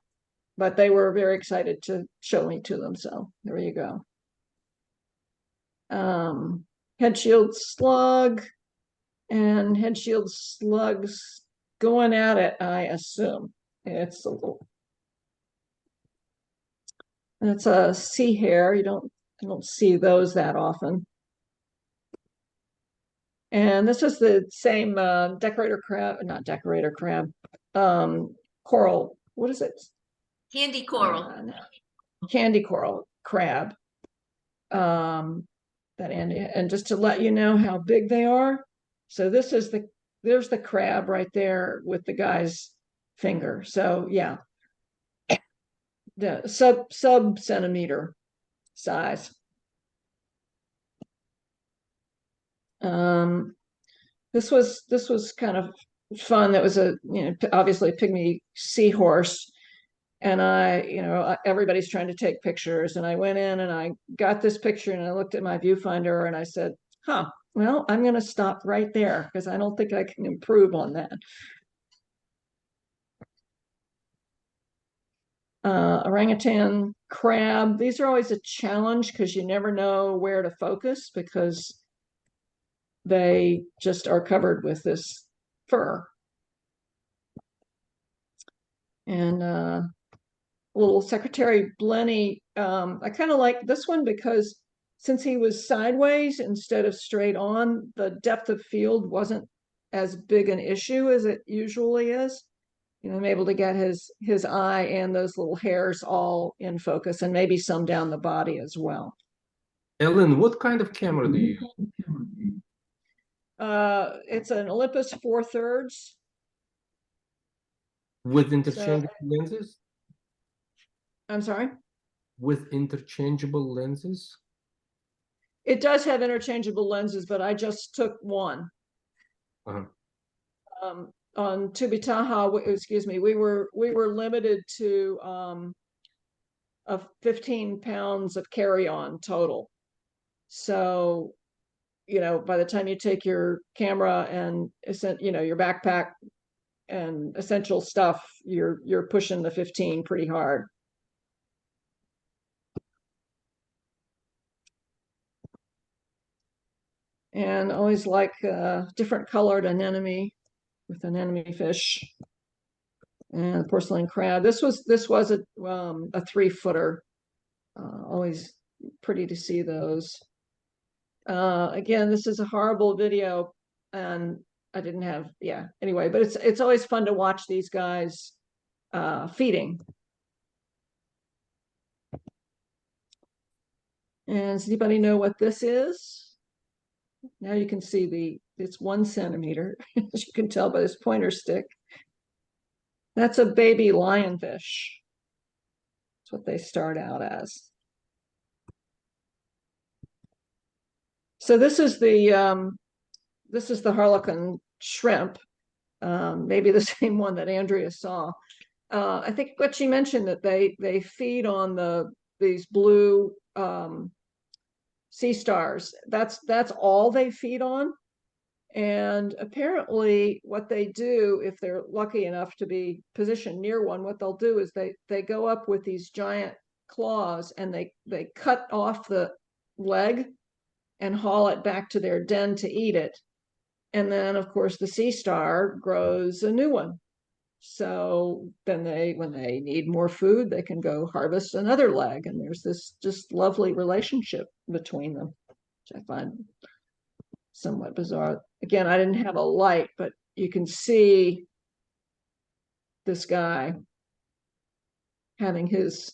but they were very excited to show me to them. So there you go. Head shield slug and head shield slugs going at it. I assume it's a little. And it's a sea hare. You don't see those that often. And this is the same decorator crab, not decorator crab, coral. What is it? Candy coral. Candy coral crab. That Andy, and just to let you know how big they are. So this is there's the crab right there with the guy's finger. So yeah. The sub centimeter size. This was kind of fun. That was obviously a pygmy seahorse, and everybody's trying to take pictures, and I went in and I got this picture and I looked at my viewfinder and I said, well, I'm going to stop right there because I don't think I can improve on that. Orangutan crab. These are always a challenge because you never know where to focus because they just are covered with this fur. And little Secretary Blenny, I kind of like this one because since he was sideways instead of straight on, the depth of field wasn't as big an issue as it usually is. You know, I'm able to get his eye and those little hairs all in focus, and maybe some down the body as well. Ellen, what kind of camera do you use? It's an Olympus 4/3. With interchangeable lenses? I'm sorry? With interchangeable lenses? It does have interchangeable lenses, but I just took one. Uh-huh. On Tubbataha, excuse me, we were limited to of 15 pounds of carry-on total. So, you know, by the time you take your camera and you know, your backpack and essential stuff, you're pushing the 15 pretty hard. And always like different colored anemone with anemone fish and porcelain crab. This was a 3-footer. Always pretty to see those. Again, this is a horrible video, and I didn't have, yeah, anyway, but it's always fun to watch these guys feeding. And does anybody know what this is? Now you can see it's 1 centimeter, as you can tell by this pointer stick. That's a baby lionfish. That's what they start out as. So this is the harlequin shrimp, maybe the same one that Andrea saw. I think what she mentioned, that they feed on these blue sea stars. That's all they feed on. And apparently what they do, if they're lucky enough to be positioned near one, what they'll do is they go up with these giant claws and they cut off the leg and haul it back to their den to eat it. And then, of course, the sea star grows a new one. So then when they need more food, they can go harvest another leg. And there's this just lovely relationship between them, which I find somewhat bizarre. Again, I didn't have a light, but you can see this guy having his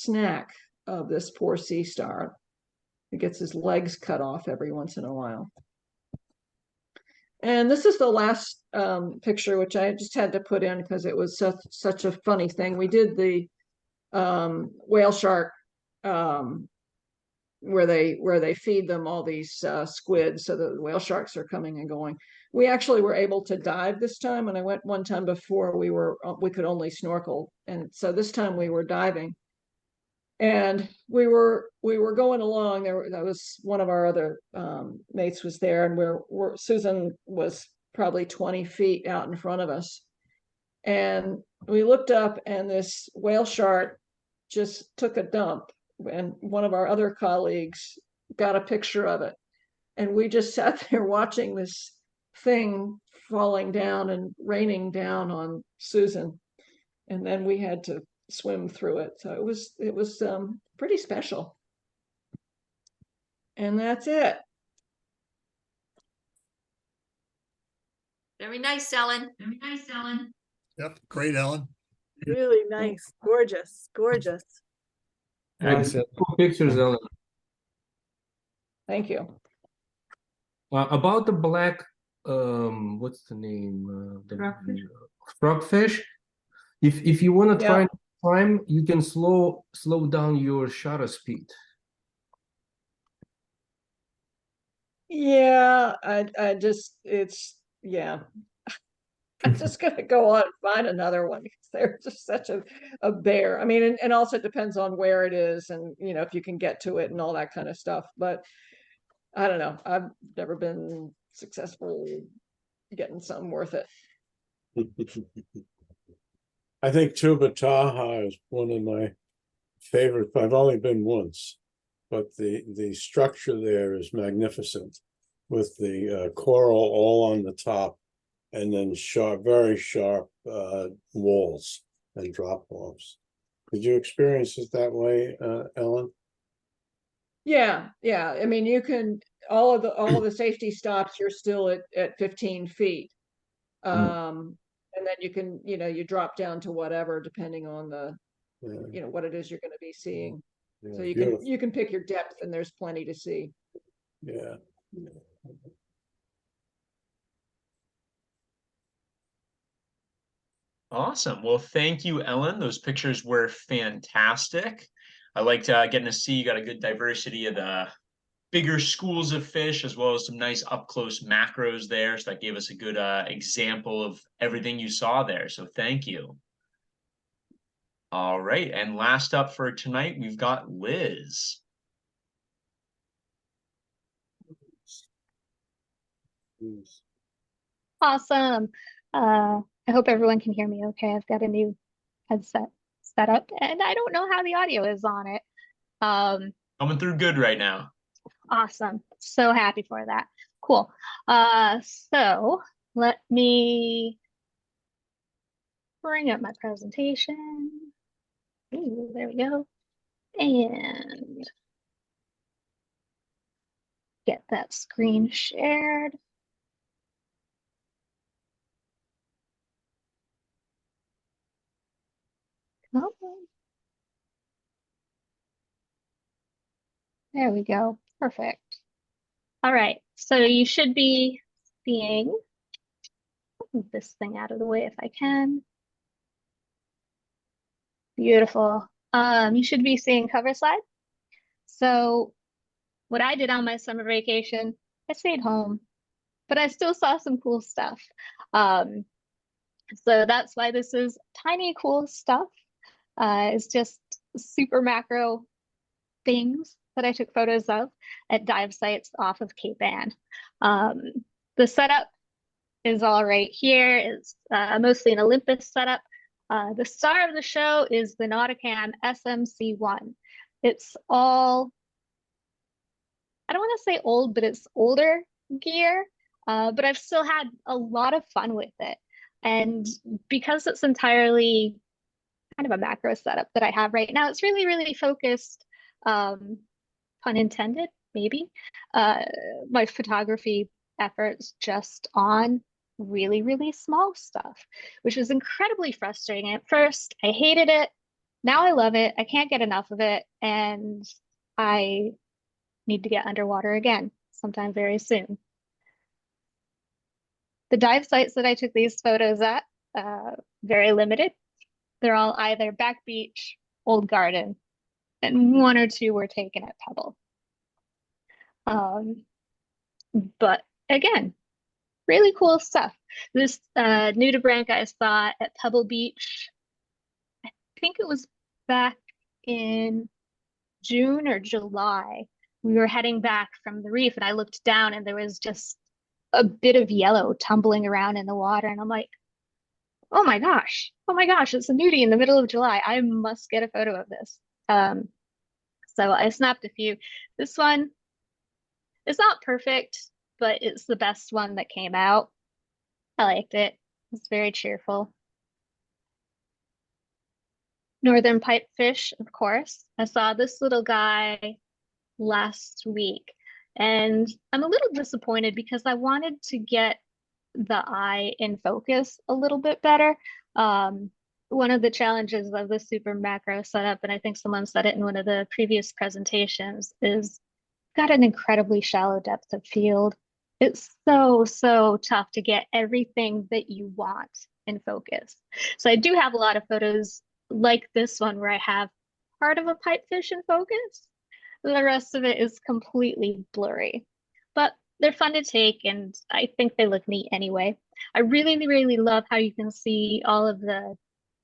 snack of this poor sea star. He gets his legs cut off every once in a while. And this is the last picture, which I just had to put in because it was such a funny thing. We did the whale shark where they feed them all these squids, so the whale sharks are coming and going. We actually were able to dive this time, and I went one time before we could only snorkel, and so this time we were diving. And we were going along. That was one of our other mates was there, and Susan was probably 20 feet out in front of us. And we looked up, and this whale shark just took a dump. And one of our other colleagues got a picture of it. And we just sat there watching this thing falling down and raining down on Susan. And then we had to swim through it. So it was pretty special. And that's it. Very nice, Ellen. Very nice, Ellen. Yep, great, Ellen. Really nice, gorgeous, gorgeous. Excellent. Cool pictures, Ellen. Thank you. About the black, what's the name? The frogfish. If you want to try time, you can slow down your shutter speed. Yeah, I just I'm just gonna go on and find another one because they're just such a bear. I mean, and also it depends on where it is, and you know, if you can get to it and all that kind of stuff. But I don't know. I've never been successful getting something worth it. I think Tubbataha is one of my favorites. I've only been once, but the structure there is magnificent, with the coral all on the top, and then very sharp walls and drop offs. Did you experience it that way, Ellen? Yeah. I mean, you can all of the safety stops. You're still at 15 feet. And then you can, you drop down to whatever, depending on the, Yeah, what it is you're going to be seeing. yeah, So you beautiful. can pick your depth, and there's plenty to see. Yeah. Awesome. Well, thank you, Ellen. Those pictures were fantastic. I liked getting to see you got a good diversity of the bigger schools of fish, as well as some nice up close macros there. So that gave us a good example of everything you saw there. So thank you. All right. And last up for tonight, we've got Liz. Awesome. I hope everyone can hear me okay. I've got a new headset set up and I don't know how the audio is on it. Coming through good right now. Awesome. So happy for that. Cool. So let me bring up my presentation. Ooh, there we go. And get that screen shared. Come on. There we go. Perfect. All right. So you should be seeing, move this thing out of the way if I can. Beautiful. You should be seeing cover slide. So what I did on my summer vacation, I stayed home, but I still saw some cool stuff. So that's why this is tiny cool stuff. It's just super macro things that I took photos of at dive sites off of Cape Ann. The setup is all right here. It's mostly an Olympus setup. The star of the show is the Nauticam SMC1. It's all, I don't want to say old, but it's older gear, but I've still had a lot of fun with it. And because it's entirely kind of a macro setup that I have right now, it's really, really focused, pun intended, maybe, my photography efforts just on really, really small stuff, which was incredibly frustrating. At first, I hated it. Now I love it. I can't get enough of it. And I need to get underwater again sometime very soon. The dive sites that I took these photos at, very limited. They're all either Back Beach, Old Garden, and one or two were taken at Pebble. But again, really cool stuff. This nudibranch I saw at Pebble Beach, I think it was back in June or July. We were heading back from the reef and I looked down and there was just a bit of yellow tumbling around in the water. And I'm like, oh my gosh, it's a nudie in the middle of July. I must get a photo of this. So I snapped a few. This one is not perfect, but it's the best one that came out. I liked it. It's very cheerful. Northern pipefish, of course. I saw this little guy last week, and I'm a little disappointed because I wanted to get the eye in focus a little bit better. One of the challenges of the super macro setup, and I think someone said it in one of the previous presentations, is got an incredibly shallow depth of field. It's so tough to get everything that you want in focus. So I do have a lot of photos like this one where I have part of a pipefish in focus. The rest of it is completely blurry, but they're fun to take and I think they look neat anyway. I really, really love how you can see all of the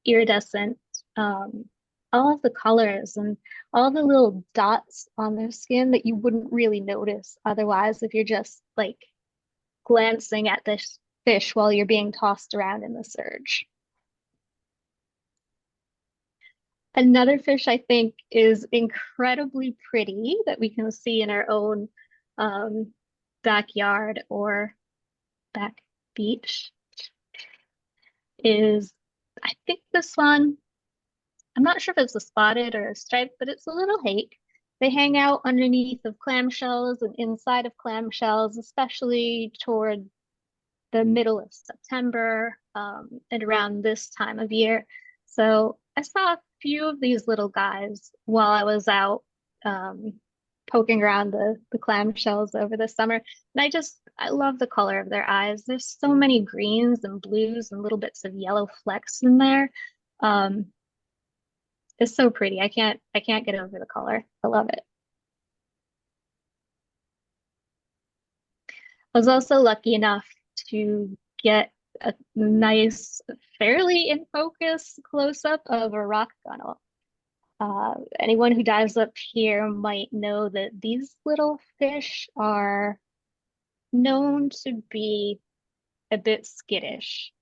iridescent, all of the colors and all the little dots on their skin that you wouldn't really notice otherwise if you're just like glancing at this fish while you're being tossed around in the surge. Another fish I think is incredibly pretty that we can see in our own backyard or back beach is, I think this one, I'm not sure if it's a spotted or a striped, but it's a little hake. They hang out underneath of clamshells and inside of clamshells, especially toward the middle of September, and around this time of year. So I saw a few of these little guys while I was out poking around the clamshells over the summer. And I love the color of their eyes. There's so many greens and blues and little bits of yellow flecks in there. It's so pretty. I can't get over the color. I love it. I was also lucky enough to get a nice, fairly in focus close-up of a rock gunnel. Anyone who dives up here might know that these little fish are known to be a bit skittish.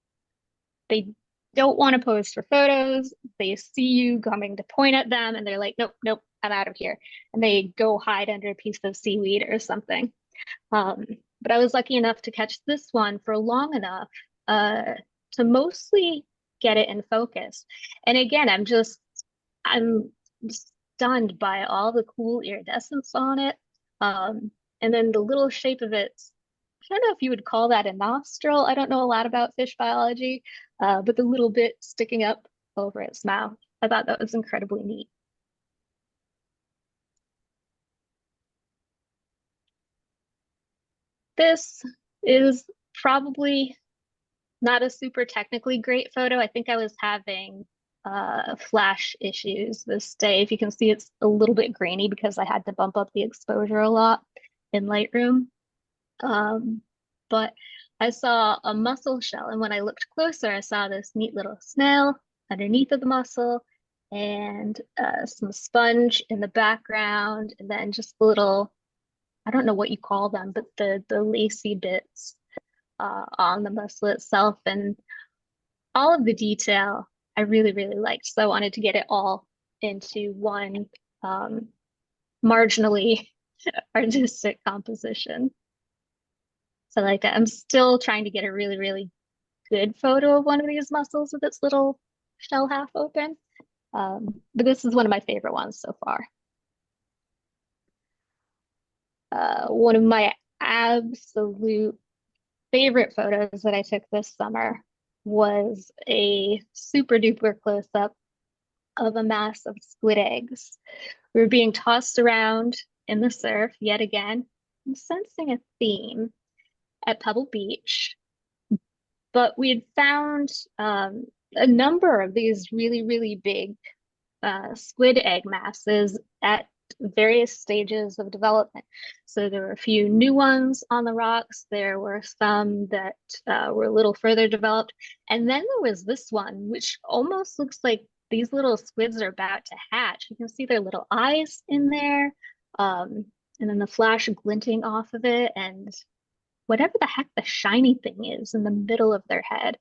They don't want to pose for photos. They see you coming to point at them and they're like, nope, nope, I'm out of here. And they go hide under a piece of seaweed or something. But I was lucky enough to catch this one for long enough to mostly get it in focus. And again, I'm stunned by all the cool iridescence on it. And then the little shape of it, I don't know if you would call that a nostril. I don't know a lot about fish biology, but the little bit sticking up over its mouth, I thought that was incredibly neat. This is probably not a super technically great photo. I think I was having flash issues this day. If you can see, it's a little bit grainy because I had to bump up the exposure a lot in Lightroom. But I saw a mussel shell, and when I looked closer, I saw this neat little snail underneath of the mussel and some sponge in the background, and then just little, I don't know what you call them, but the lacy bits on the mussel itself, and all of the detail I really, really liked. So I wanted to get it all into one marginally artistic composition. So like I'm still trying to get a really, really good photo of one of these mussels with its little shell half open. But this is one of my favorite ones so far. One of my absolute favorite photos that I took this summer was a super duper close up of a mass of squid eggs. We were being tossed around in the surf yet again. I'm sensing a theme at Pebble Beach, but we had found a number of these really, really big squid egg masses at various stages of development. So there were a few new ones on the rocks. There were some that were a little further developed. And then there was this one, which almost looks like these little squids are about to hatch. You can see their little eyes in there. And then the flash glinting off of it, and whatever the heck the shiny thing is in the middle of their head.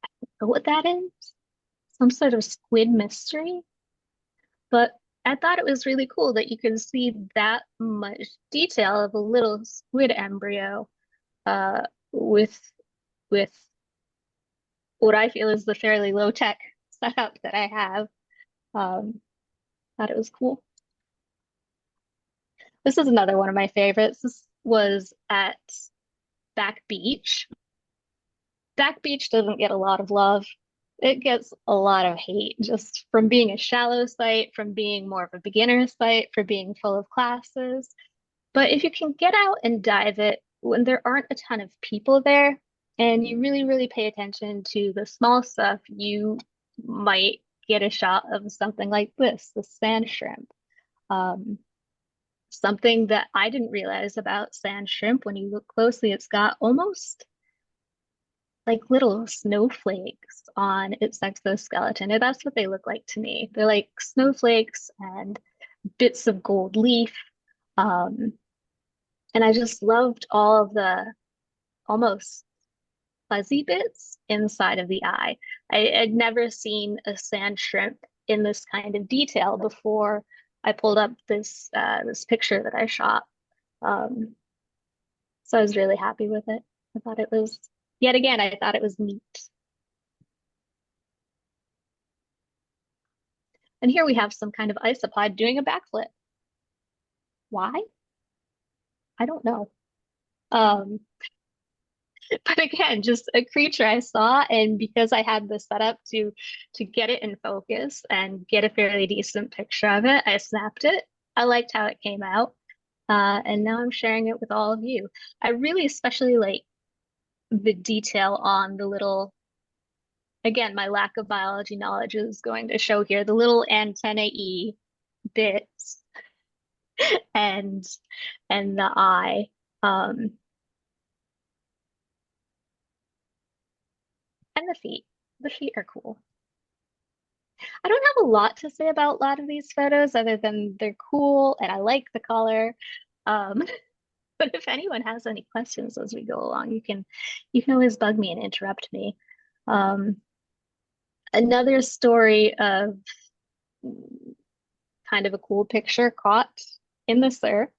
I don't know what that is. Some sort of squid mystery. But I thought it was really cool that you could see that much detail of a little squid embryo with what I feel is the fairly low-tech setup that I have. Thought it was cool. This is another one of my favorites. This was at Back Beach. Back Beach doesn't get a lot of love. It gets a lot of hate just from being a shallow site, from being more of a beginner site, for being full of classes. But if you can get out and dive it when there aren't a ton of people there, and you really, really pay attention to the small stuff, you might get a shot of something like this, the sand shrimp. Something that I didn't realize about sand shrimp, when you look closely, it's got almost like little snowflakes on its exoskeleton, and that's what they look like to me. They're like snowflakes and bits of gold leaf. And I just loved all of the almost fuzzy bits inside of the eye. I had never seen a sand shrimp in this kind of detail before I pulled up this this picture that I shot. So I was really happy with it. I thought it was, yet again, I thought it was neat. And here we have some kind of isopod doing a backflip. Why? I don't know. But again, just a creature I saw, and because I had the setup to get it in focus and get a fairly decent picture of it, I snapped it. I liked how it came out. And now I'm sharing it with all of you. I really especially like the detail on the little, again, my lack of biology knowledge is going to show here, the little antennae bits and the eye. And the feet. The feet are cool. I don't have a lot to say about a lot of these photos other than they're cool and I like the color. But if anyone has any questions as we go along, you can always bug me and interrupt me. Another story of kind of a cool picture caught in the surf.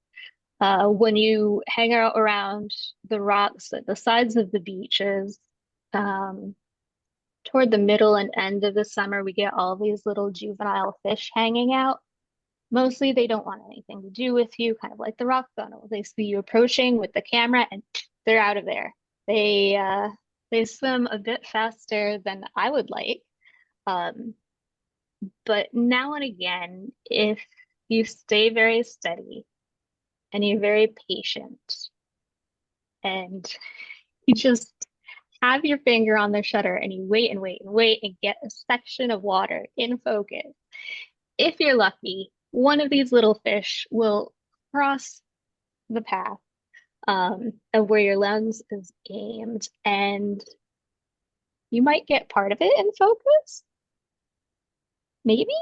When you hang out around the rocks at the sides of the beaches, toward the middle and end of the summer, we get all these little juvenile fish hanging out. Mostly they don't want anything to do with you, kind of like the rock funnel. They see you approaching with the camera and they're out of there. They swim a bit faster than I would like. But now and again, if you stay very steady and you're very patient and you just have your finger on the shutter and you wait and wait and wait and get a section of water in focus, if you're lucky, one of these little fish will cross the path of where your lens is aimed, and you might get part of it in focus. Maybe?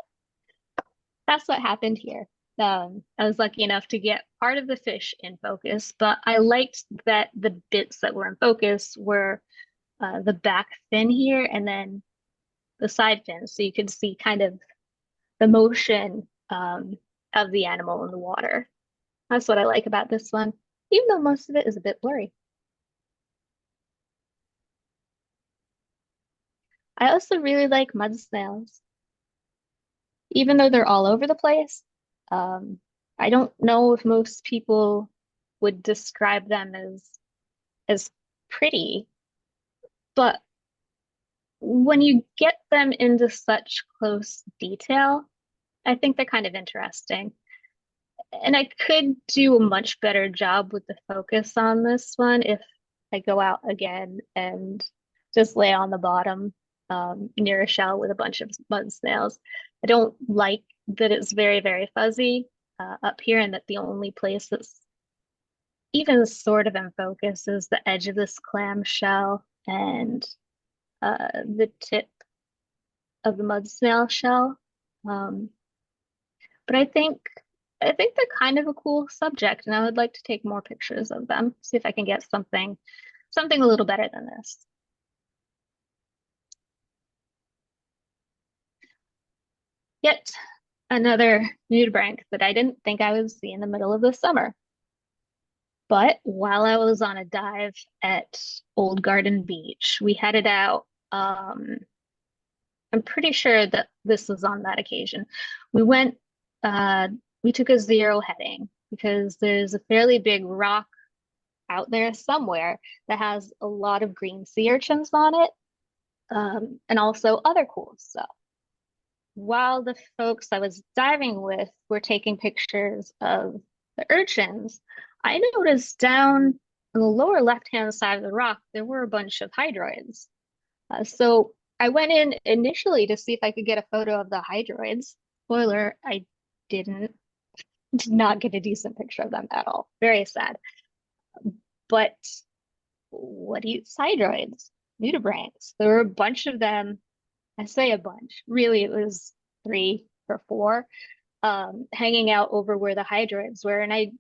That's what happened here. I was lucky enough to get part of the fish in focus, but I liked that the bits that were in focus were the back fin here and then the side fins, so you could see kind of the motion of the animal in the water. That's what I like about this one, even though most of it is a bit blurry. I also really like mud snails. Even though they're all over the place, I don't know if most people would describe them as pretty, but when you get them into such close detail, I think they're kind of interesting. And I could do a much better job with the focus on this one if I go out again and just lay on the bottom near a shell with a bunch of mud snails. I don't like that it's very, very fuzzy up here, and that the only place that's even sort of in focus is the edge of this clam shell and the tip of the mud snail shell. But I think they're kind of a cool subject, and I would like to take more pictures of them, see if I can get something a little better than this. Yet another nudibranch that I didn't think I would see in the middle of the summer. But while I was on a dive at Old Garden Beach, we headed out. I'm pretty sure that this was on that occasion. We went, we took a zero heading because there's a fairly big rock out there somewhere that has a lot of green sea urchins on it, and also other cool stuff. While the folks I was diving with were taking pictures of the urchins, I noticed down on the lower left-hand side of the rock, there were a bunch of hydroids. So I went in initially to see if I could get a photo of the hydroids. Spoiler, I did not get a decent picture of them at all. Very sad. But what eats hydroids? Nudibranchs. There were a bunch of them. I say a bunch. Really, it was 3 or 4 hanging out over where the hydroids were. And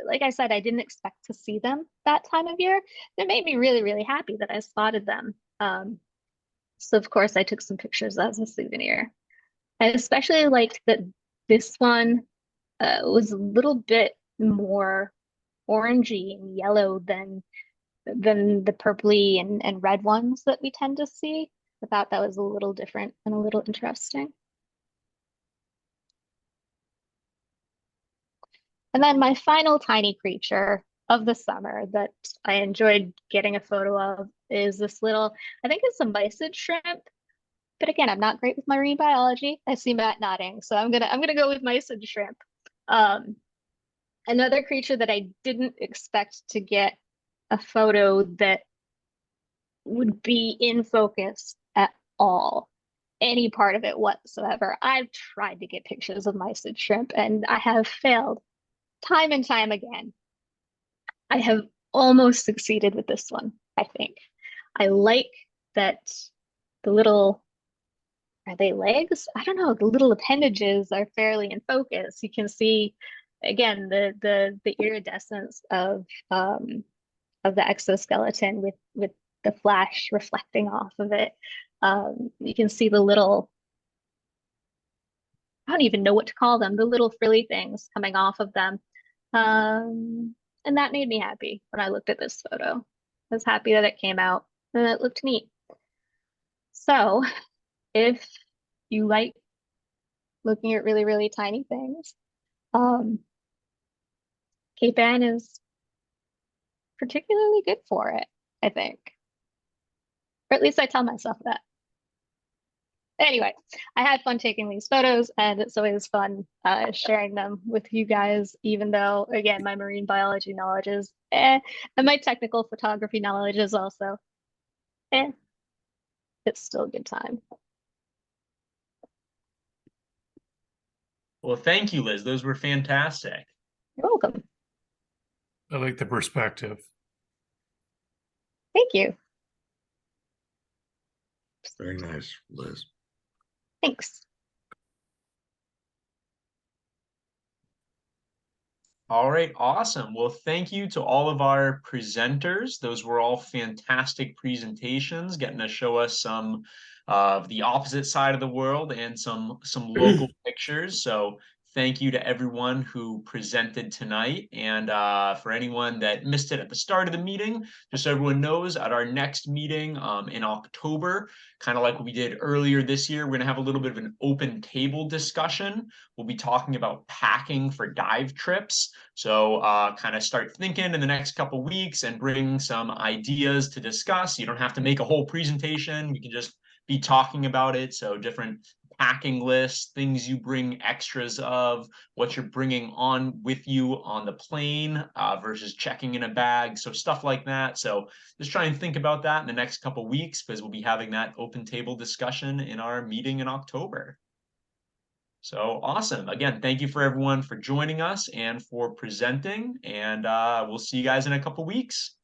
like I said, I didn't expect to see them that time of year. That made me really, really happy that I spotted them. So of course I took some pictures as a souvenir. I especially liked that this one was a little bit more orangey and yellow than the purpley and red ones that we tend to see. I thought that was a little different and a little interesting. And then my final tiny creature of the summer that I enjoyed getting a photo of is this little, I think it's a mysid shrimp. But again, I'm not great with marine biology. I see Matt nodding, so I'm gonna go with mysid shrimp. Another creature that I didn't expect to get a photo that would be in focus at all, any part of it whatsoever. I've tried to get pictures of mysid shrimp and I have failed time and time again. I have almost succeeded with this one, I think. I like that the little, are they legs? I don't know. The little appendages are fairly in focus. You can see, again, the iridescence of the exoskeleton with the flash reflecting off of it. You can see the little, I don't even know what to call them, the little frilly things coming off of them. And that made me happy when I looked at this photo. I was happy that it came out and it looked neat. So if you like looking at really, really tiny things, Cape Ann is particularly good for it, I think. Or at least I tell myself that. Anyway, I had fun taking these photos and it's always fun sharing them with you guys, even though, again, my marine biology knowledge is and my technical photography knowledge is also it's still a good time. Well, thank you, Liz. Those were fantastic. You're welcome. I like the perspective. Thank you. Very nice, Liz. Thanks. All right, awesome. Well, thank you to all of our presenters. Those were all fantastic presentations, getting to show us some of the opposite side of the world and some local pictures. So thank you to everyone who presented tonight. And for anyone that missed it at the start of the meeting, just so everyone knows, at our next meeting in October, kind of like we did earlier this year, we're going to have a little bit of an open table discussion. We'll be talking about packing for dive trips. So kind of start thinking in the next couple weeks and bring some ideas to discuss. You don't have to make a whole presentation. We can just be talking about it. So different packing lists, things you bring extras of, what you're bringing on with you on the plane versus checking in a bag. So stuff like that. So just try and think about that in the next couple weeks because we'll be having that open table discussion in our meeting in October. So awesome. Again, thank you for everyone for joining us and for presenting. And we'll see you guys in a couple weeks.